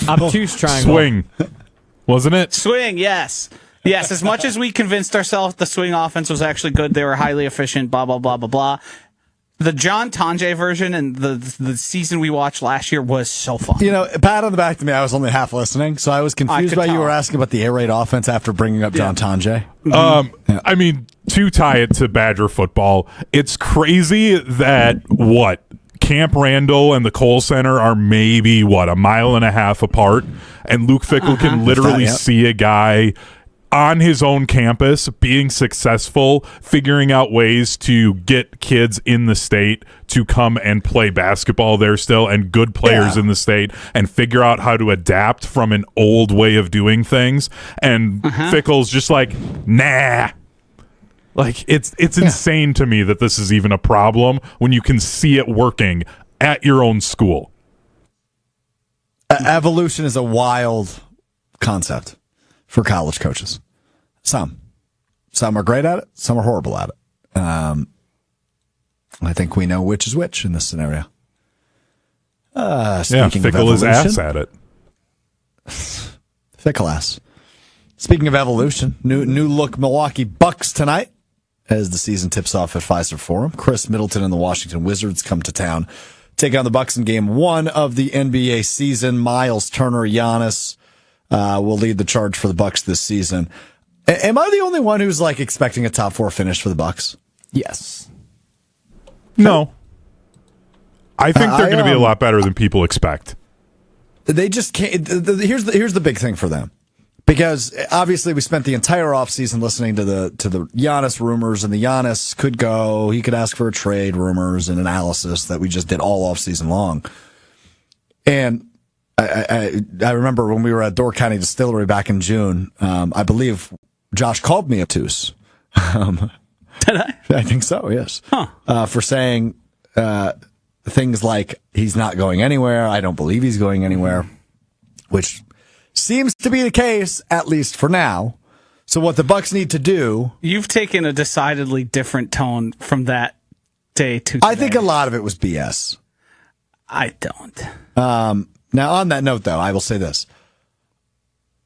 Obtuse triangle. Swing. Wasn't it? Swing, yes. Yes, as much as we convinced ourselves the swing offense was actually good, they were highly efficient, blah, blah, blah, blah, blah. The John Tonje version and the season we watched last year was so fun. You know, pat on the back to me, I was only half listening, so I was confused could by you tell. were asking about the air raid offense after bringing up John Tonje. I mean, to tie it to Badger football, it's crazy that Camp Randall and the Kohl Center are maybe a mile and a half apart, and Luke Fickell can literally Yep. see a guy on his own campus being successful, figuring out ways to get kids in the state to come and play basketball there still, and good players in the state, and figure out how to adapt from an old way of doing things. And Fickell's just like, nah. Like, it's insane to me that this is even a problem when you can see it working at your own school. Evolution is a wild concept for college coaches. Some are great at it. Some are horrible at it. I think we know which is which in this scenario. Speaking of Fickell is evolution, ass at it. Fickell ass. Speaking of evolution, new look Milwaukee Bucks tonight as the season tips off at Fiserv Forum. Chris Middleton and the Washington Wizards come to town, take on the Bucks in Game 1 of the NBA season. Miles Turner, Giannis will lead the charge for the Bucks this season. Am I the only one who's like expecting a top 4 finish for the Bucks? Yes. No. I think they're I, going to be a lot better than people expect. They just can't. Here's the big thing for them, because obviously we spent the entire offseason listening to the Giannis rumors, and the Giannis could go, he could ask for a trade rumors and analysis that we just did all offseason long. And I remember when we were at Door County Distillery back in June. I believe Josh called me obtuse. Did I? I think so. Yes. For saying things like he's not going anywhere. I don't believe he's going anywhere, which seems to be the case, at least for now. So what the Bucks need to do... You've taken a decidedly different tone from that day to today. I think a lot of it was BS. I don't. Now, on that note, though, I will say this.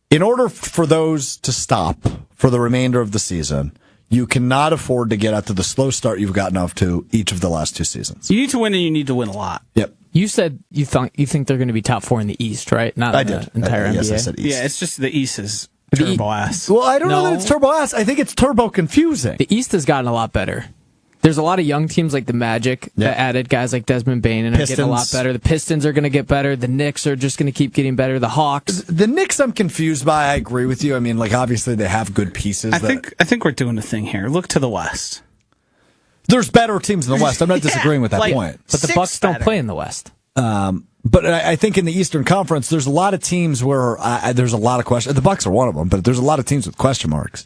In order for those to stop for the remainder of the season, you cannot afford to get out to the slow start you've gotten off to each of the last two seasons. You need to win, and you need to win a lot. Yep. You said you think they're going to be top 4 in the East, right? Not in the entire NBA. Yes, I said East. Yeah, it's just the East is turbo ass. Well, I don't know that No. it's turbo ass. I think it's turbo confusing. The East has gotten a lot better. There's a lot of young teams like the Magic that added guys like Desmond Bain and are getting a lot better. The Pistons are going to get better. The Knicks are just going to keep getting better. The Hawks. The Knicks, I'm confused by. I agree with you. I mean, like, obviously they have good pieces. I think we're doing a thing here. Look to the West. There's better teams in the West. I'm not disagreeing with that like- point. But the Six Bucks don't better. play in the West. But I think in the Eastern Conference, there's a lot of teams where there's a lot of questions. The Bucks are one of them, but there's a lot of teams with question marks.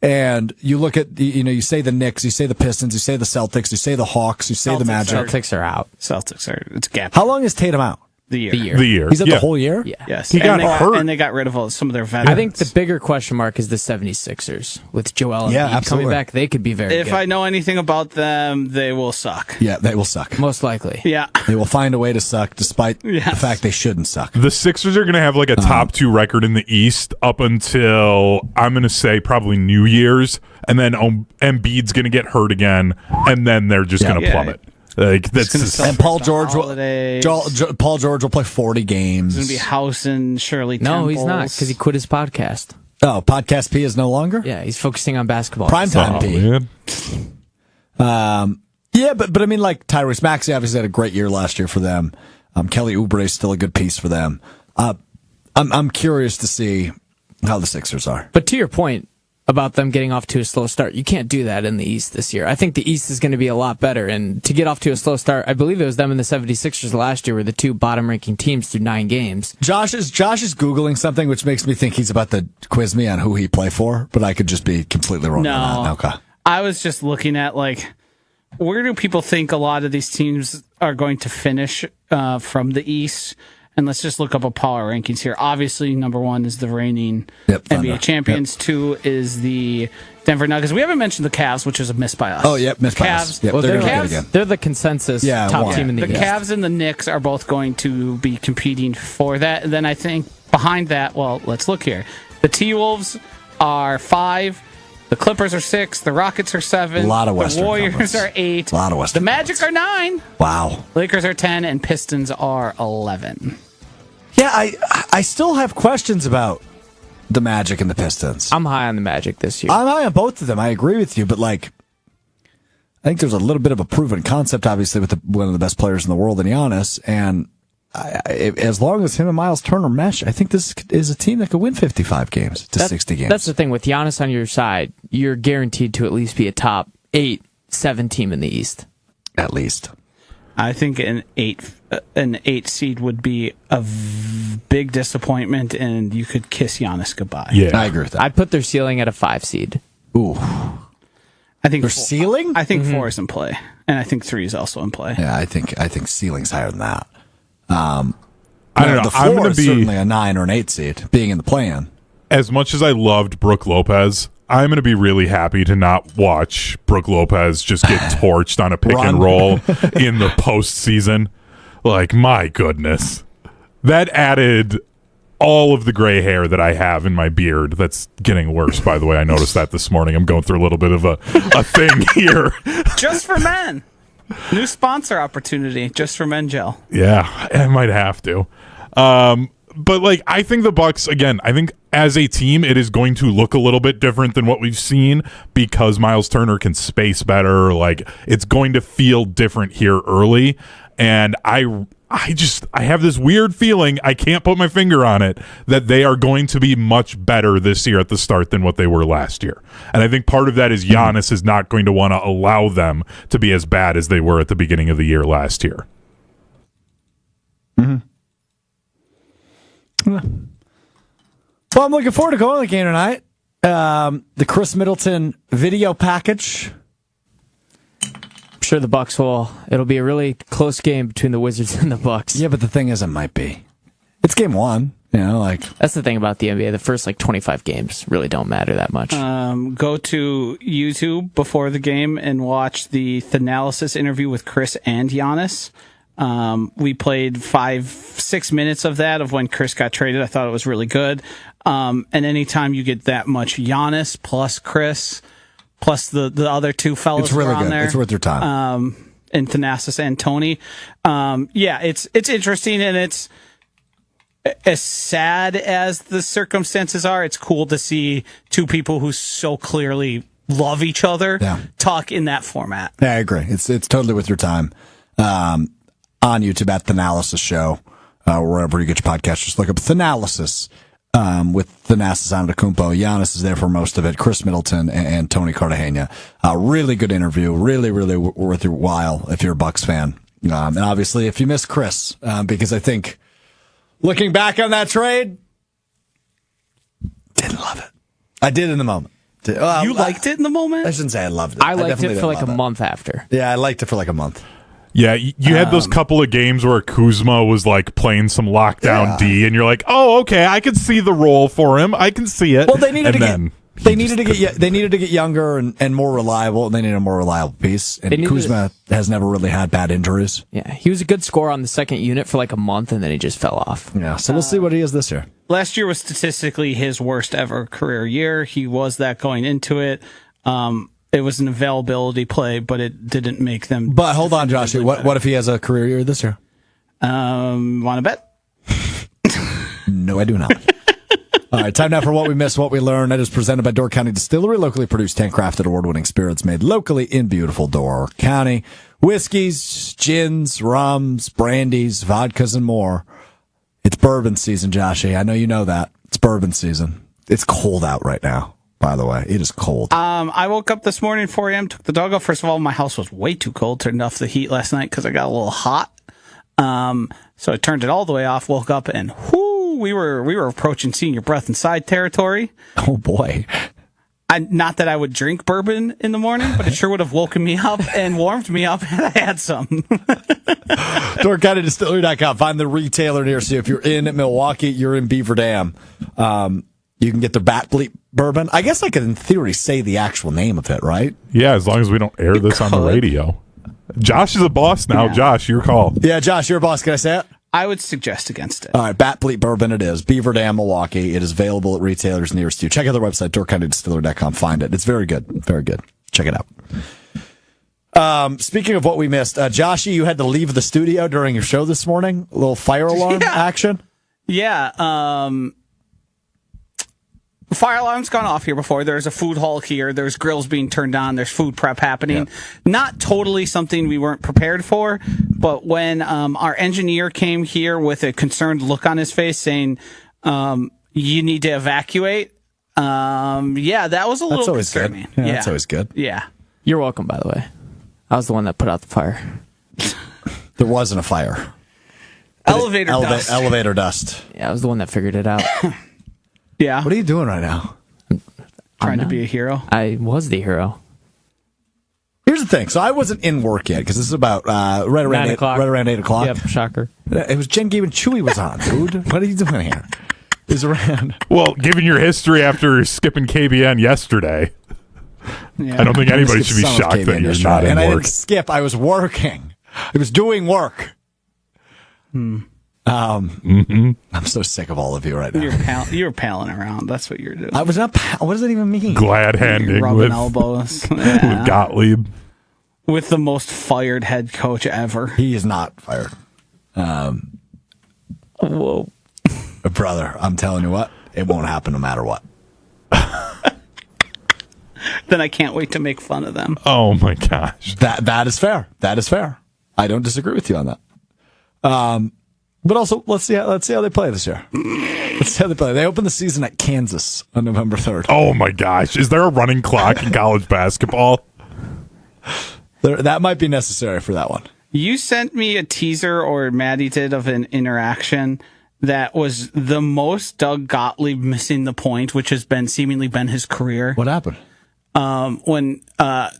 And you look at, you say the Knicks, you say the Pistons, you say the Celtics, you say the Hawks, you say the Magic. Celtics are out. Celtics are it's gap. How long is Tatum out? The year. The year. He's out Yeah. the whole year? Yeah. Yes. He got they hurt. and they got rid of some of their veterans. I think the bigger question mark is the 76ers. With Joel Yeah, Embiid absolutely. coming back, they could be very if good. I know anything about them, they will suck. Yeah, they will suck. Most likely. Yeah. They will find a way to suck despite the Yes. fact they shouldn't suck. The Sixers are going to have like a top 2 record in the East up until, I'm going to say, probably New Year's. And then Embiid's going to get hurt again. And then they're just going to Yeah. plummet. Like, that's gonna just, sell- And Paul the George will, holidays. Paul George will play 40 games. He's going to be housing Shirley No, Temples. he's not, because he quit his podcast. Oh, Podcast P is no longer? Yeah, he's focusing on basketball. Primetime oh, P. man. Yeah, but I mean, like, Tyrese Maxey obviously had a great year last year for them. Kelly Oubre is still a good piece for them. I'm curious to see how the Sixers are. But to your point about them getting off to a slow start, you can't do that in the East this year. I think the East is going to be a lot better. And to get off to a slow start, I believe it was them and the 76ers last year were the two bottom-ranking teams through 9 games. Josh is Googling something, which makes me think he's about to quiz me on who he play for, but I could just be completely wrong No. on that. Okay. I was just looking at, like, where do people think a lot of these teams are going to finish from the East? And let's just look up a power rankings here. Obviously, number 1 is the reigning Thunder. NBA champions. Yep. 2 is the Denver Nuggets. We haven't mentioned the Cavs, which is a miss by us. Oh, yep, missed by us. Cavs. Yep, Well, they're they're, going to get it again. they're the consensus top one. team in the The East. Cavs and the Knicks are both going to be competing for that. And then I think behind that, well, let's look here. The T-Wolves are 5. The Clippers are 6. The Rockets are 7. A lot of Western The Warriors Conference. are 8. A lot of Western The Magic are 9. Wow. Lakers are 10. And Pistons are 11. Yeah, I still have questions about the Magic and the Pistons. I'm high on the Magic this year. I'm high on both of them. I agree with you, but like, I think there's a little bit of a proven concept, obviously, with one of the best players in the world in Giannis. And as long as him and Miles Turner mesh, I think this is a team that could win 55 games to 60 games. That's the thing. With Giannis on your side, you're guaranteed to at least be a top 8-7 team in the East. At least. I think an 8 seed would be a big disappointment, and you could kiss Giannis goodbye. Yeah. I agree with that. I'd put their ceiling at a 5 seed. Ooh. I think Their ceiling? I think 4 is in play, and I think 3 is also in play. Yeah, I think ceiling's higher than that. I don't know. The I'm floor going is to be, certainly a 9 or an 8 seed, being in the play-in. as much as I loved Brooke Lopez, I'm going to be really happy to not watch Brooke Lopez just get torched on a pick and roll in the postseason. Like, my goodness. That added all of the gray hair that I have in my beard. That's getting worse, by the way. I noticed that this morning. I'm going through a little bit of a thing here. Just for men. New sponsor opportunity, Just for Men Gel. Yeah, I might have to. But, like, I think the Bucks, again, I think as a team, it is going to look a little bit different than what we've seen because Miles Turner can space better. Like, it's going to feel different here early. And I have this weird feeling, I can't put my finger on it, that they are going to be much better this year at the start than what they were last year. And I think part of that is Giannis is not going to want to allow them to be as bad as they were at the beginning of the year last year. Mm-hmm. Well, I'm looking forward to going to the game tonight. The Chris Middleton video package. I'm sure the Bucks will. It'll be a really close game between the Wizards and the Bucks. Yeah, but the thing is, it might be. It's game one. That's the thing about the NBA. The first 25 games really don't matter that much. Go to YouTube before the game and watch the Thanalysis interview with Chris and Giannis. We played 5-6 minutes of that of when Chris got traded. I thought it was really good. And anytime you get that much Giannis plus Chris plus the other two fellas, it's really good. there, it's worth your time. And Thanasis and Tony. It's interesting, and it's as sad as the circumstances are. It's cool to see two people who so clearly love each other talk in that format. Yeah, I agree. It's totally worth your time. On YouTube at Thanalysis Show, wherever you get your podcast, just look up Thanalysis with Thanasis Antetokounmpo. Giannis is there for most of it. Chris Middleton and Tony Cartagena. Really good interview. Really, really worth your while if you're a Bucks fan. And obviously, if you miss Chris, because I think looking back on that trade, didn't love it. I did in the moment. You liked it in the moment? I shouldn't say I loved it. I liked it for a month after. Yeah, I liked it for a month. Yeah, you had those couple of games where Kuzma was playing some lockdown D, and you're like, "Oh, okay, I can see the role for him. I can see it." Well, they needed to get younger and more reliable, and they needed a more reliable piece. And Kuzma has never really had bad injuries. Yeah, he was a good scorer on the second unit for a month, and then he just fell off. Yeah, so we'll see what he is this year. Last year was statistically his worst ever career year. He was that going into it. It was an availability play, but it didn't make them. But hold on, Joshy. What if he has a career year this year? Want to bet? No, I do not. All right, time now for What We Missed, What We Learned. That is presented by Door County Distillery, locally produced, handcrafted, award-winning spirits made locally in beautiful Door County. Whiskeys, gins, rums, brandies, vodkas, and more. It's bourbon season, Joshy. I know you know that. It's bourbon season. It's cold out right now, by the way. It is cold. I woke up this morning, 4 a.m., took the dog out. First of all, my house was way too cold. Turned off the heat last night because I got a little hot. So I turned it all the way off, woke up, and we were approaching senior breath inside territory. Oh, boy. Not that I would drink bourbon in the morning, but it sure would have woken me up and warmed me up had I had some. DoorCountyDistillery.com. Find the retailer near you. If you're in Milwaukee, you're in Beaver Dam. You can get the Bat Bleep bourbon. I guess I could, in theory, say the actual name of it, right? Yeah, as long as we don't air this on the radio. Josh is a boss now. Yeah. Josh, your call. Yeah, Josh, you're a boss. Can I say it? I would suggest against it. All right, Bat Bleep bourbon it is. Beaver Dam, Milwaukee. It is available at retailers nearest you. Check out their website, DoorCountyDistillery.com. Find it. It's very good. Very good. Check it out. Speaking of what we missed, Joshy, you had to leave the studio during your show this morning. A little fire alarm action. Yeah. Fire alarm's gone off here before. There's a food hall here. There's grills being turned on. There's food prep happening. Yeah. Not totally something we weren't prepared for, but when our engineer came here with a concerned look on his face saying, you need to evacuate, that was a little concerning. Yeah, that's always good. Yeah. You're welcome, by the way. I was the one that put out the fire. There wasn't a fire. Elevator dust. Yeah, I was the one that figured it out. Yeah. What are you doing right now? Trying to be a hero. I was the hero. Here's the thing. So I wasn't in work yet because this is about right around 8 o'clock. Yep, shocker. It was Jen, Gabe, and Chewy was on, dude. What are you doing here? It was around. Well, given your history after skipping KBN yesterday, I don't think anybody should be shocked that you're not in work. And I didn't skip. I was working. I was doing work. I'm so sick of all of you right now. You're palling around. That's what you're doing. I was not. What does that even mean? Glad handing rubbing elbows with Gottlieb, with the most fired head coach ever. He is not fired. Whoa, brother! I'm telling you what, it won't happen no matter what. Then I can't wait to make fun of them. Oh my gosh, that is fair. That is fair. I don't disagree with you on that. But also, let's see how they play this year. Let's see how they play. They open the season at Kansas on November 3rd. Oh my gosh, is there a running clock in college basketball? That might be necessary for that one. You sent me a teaser, or Maddie did, of an interaction that was the most Doug Gottlieb missing the point, which has been seemingly been his career. What happened? When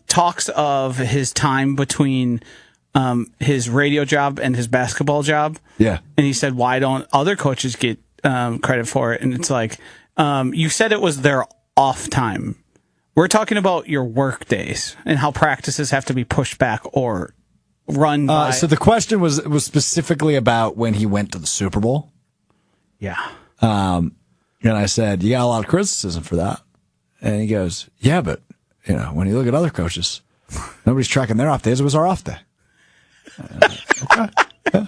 talks of his time between his radio job and his basketball job. Yeah. And he said, why don't other coaches get credit for it? And it's like, you said it was their off time. We're talking about your work days and how practices have to be pushed back or run by. So the question was specifically about when he went to the Super Bowl. Yeah. And I said, you got a lot of criticism for that. And he goes, yeah, but, when you look at other coaches, nobody's tracking their off days. It was our off day. Okay. Yeah.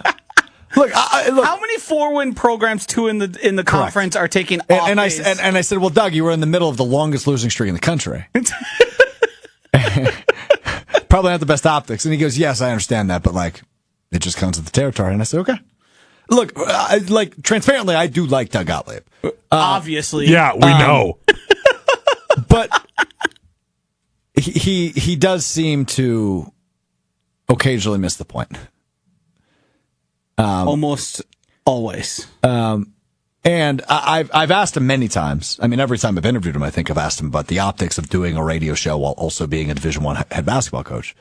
Look, how many 4-win programs, 2 in the conference, are taking off days? I said, well, Doug, you were in the middle of the longest losing streak in the country. Probably not the best optics. And he goes, yes, I understand that, but it just comes with the territory. And I said, okay. Look, transparently, I do like Doug Gottlieb. Obviously. Yeah, we know. But he does seem to occasionally miss the point. Almost always. And I've asked him many times. I mean, every time I've interviewed him, I think I've asked him about the optics of doing a radio show while also being a Division I head basketball coach.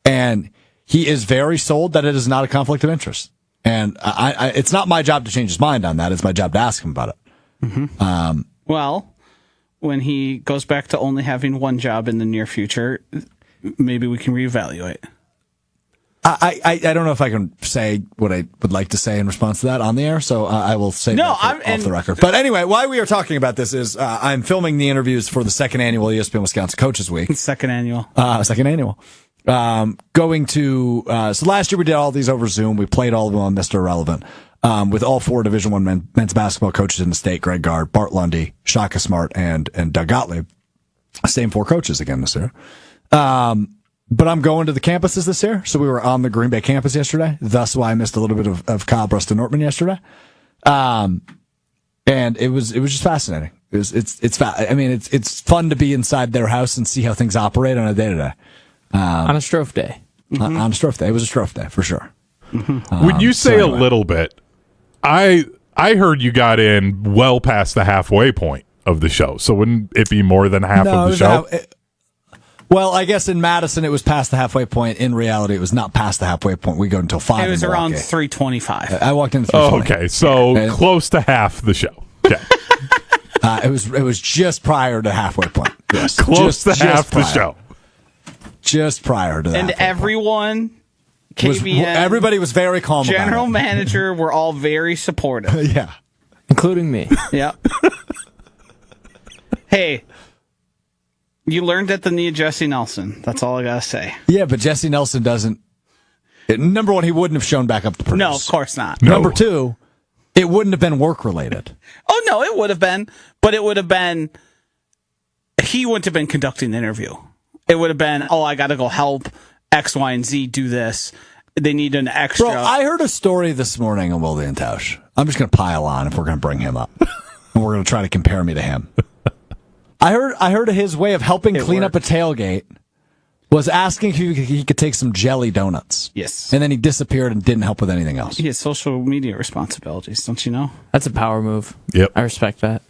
And he is very sold that it is not a conflict of interest. And it's not my job to change his mind on that. It's my job to ask him about it. Mm-hmm. Well, when he goes back to only having one job in the near future, maybe we can reevaluate. I don't know if I can say what I would like to say in response to that on the air, so I will say that off the record. But anyway, why we are talking about this is I'm filming the interviews for the second annual ESPN Wisconsin Coaches Week. Second annual. Going to so last year we did all these over Zoom. We played all of them on Mr. Irrelevant with all 4 Division I men's basketball coaches in the state: Greg Gard, Bart Lundy, Shaka Smart, and Doug Gottlieb. Same 4 coaches again this year. But I'm going to the campuses this year, so we were on the Green Bay campus yesterday. Thus, why I missed a little bit of Kyle Bruston Nortman yesterday. And it was just fascinating. It's fun to be inside their house and see how things operate on a day to day. On a Strouf day. On a Strouf day, it was a Strouf day for sure. Mm-hmm. When you say a little bit, I heard you got in well past the halfway point of the show. So wouldn't it be more than half of the show? Well, I guess in Madison it was past the halfway point. In reality, it was not past the halfway point. We go until 5. It was around 3:25. I walked in at 3:20. Oh, okay, so close to half the show. Okay. It was just prior to halfway point. Yes, close to half the show. Just prior to that. And everyone, KBN, everybody was very calm. General manager, were all very supportive. Yeah, including me. Yeah. Hey. You learned at the knee of Jesse Nelson. That's all I gotta say. Yeah, but Jesse Nelson doesn't. Number one, he wouldn't have shown back up to produce. No, of course not. No. Number 2, it wouldn't have been work related. Oh no, it would have been, but it would have been. He wouldn't have been conducting the interview. It would have been, I got to go help X, Y, and Z do this. They need an extra. Bro, I heard a story this morning on Will Tausch. I'm just going to pile on if we're going to bring him up, and we're going to try to compare me to him. I heard his way of helping clean up a tailgate was asking if he could take some jelly donuts. Yes. And then he disappeared and didn't help with anything else. He has social media responsibilities, don't you know? That's a power move. Yep. I respect that.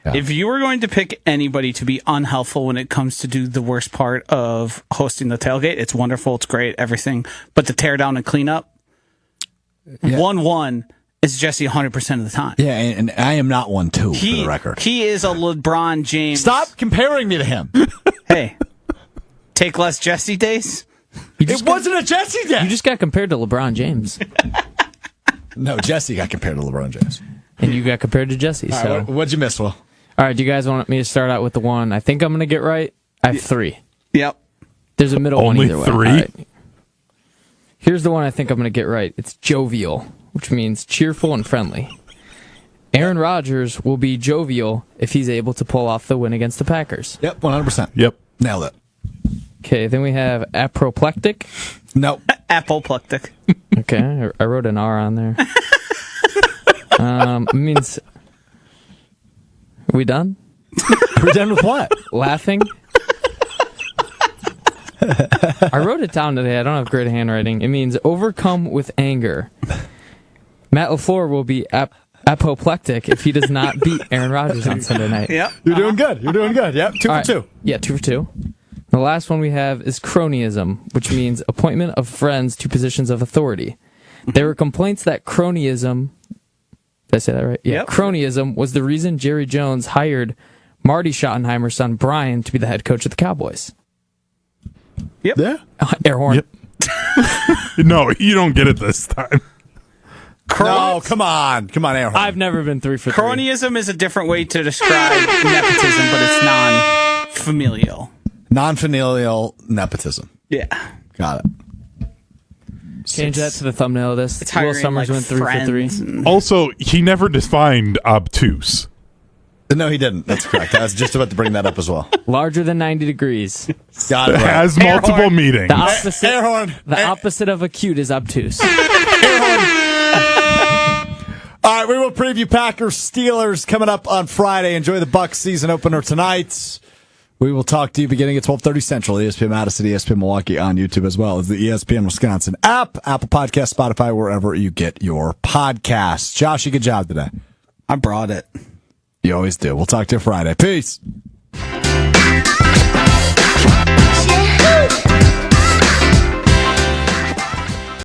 Yeah. If you were going to pick anybody to be unhelpful when it comes to do the worst part of hosting the tailgate, it's wonderful, it's great, everything. But to tear down and clean up, 1-1 is Jesse 100% of the time. Yeah, and I am not 1-2 for the record. He is a LeBron James. Stop comparing me to him. Hey, take less Jesse days. It wasn't a Jesse day. You just got compared to LeBron James. No, Jesse got compared to LeBron James. And you got compared to Jesse. All So. right, what'd you miss, Will? All right, do you guys want me to start out with the one I think I'm going to get right? I have 3. Yep. There's a middle Only one either way. 3? All right. Here's the one I think I'm going to get right. It's jovial, which means cheerful and friendly. Aaron Rodgers will be jovial if he's able to pull off the win against the Packers. Yep, 100%. Yep. Nailed it. Okay, then we have apoplectic. Nope. Apoplectic. Okay, I wrote an R on there. It means... Are we done? Are we done with what? Laughing. I wrote it down today. I don't have great handwriting. It means overcome with anger. Matt LaFleur will be apoplectic if he does not beat Aaron Rodgers on Sunday night. Yep. You're doing good. You're doing good. Yep. 2 All for right. 2. Yeah, 2 for 2. The last one we have is cronyism, which means appointment of friends to positions of authority. There were complaints that cronyism, did I say that right? Yeah. Yep. Cronyism was the reason Jerry Jones hired Marty Schottenheimer's son Brian to be the head coach of the Cowboys. Yep. Yeah. Air horn. Yep. No, you don't get it this time. No, come on. Come on, Aaron. I've never been 3 for 3. Cronyism is a different way to describe nepotism, but it's non-familial. Non-familial nepotism. Yeah. Got it. Change that to the thumbnail of this. It's Will hiring Sommers like went 3 for 3. friends and- Also, he never defined obtuse. No, he didn't. That's correct. I was just about to bring that up as well. Larger than 90 degrees. Got it. Right. Has multiple horn. meetings. The opposite, Air horn. the opposite of acute is obtuse. All right, we will preview Packers Steelers coming up on Friday. Enjoy the Bucks season opener tonight. We will talk to you beginning at 12:30 Central, ESPN Madison, ESPN Milwaukee on YouTube, as well as the ESPN Wisconsin app, Apple Podcast, Spotify, wherever you get your podcasts. Joshy, good job today. I brought it. You always do. We'll talk to you Friday. Peace.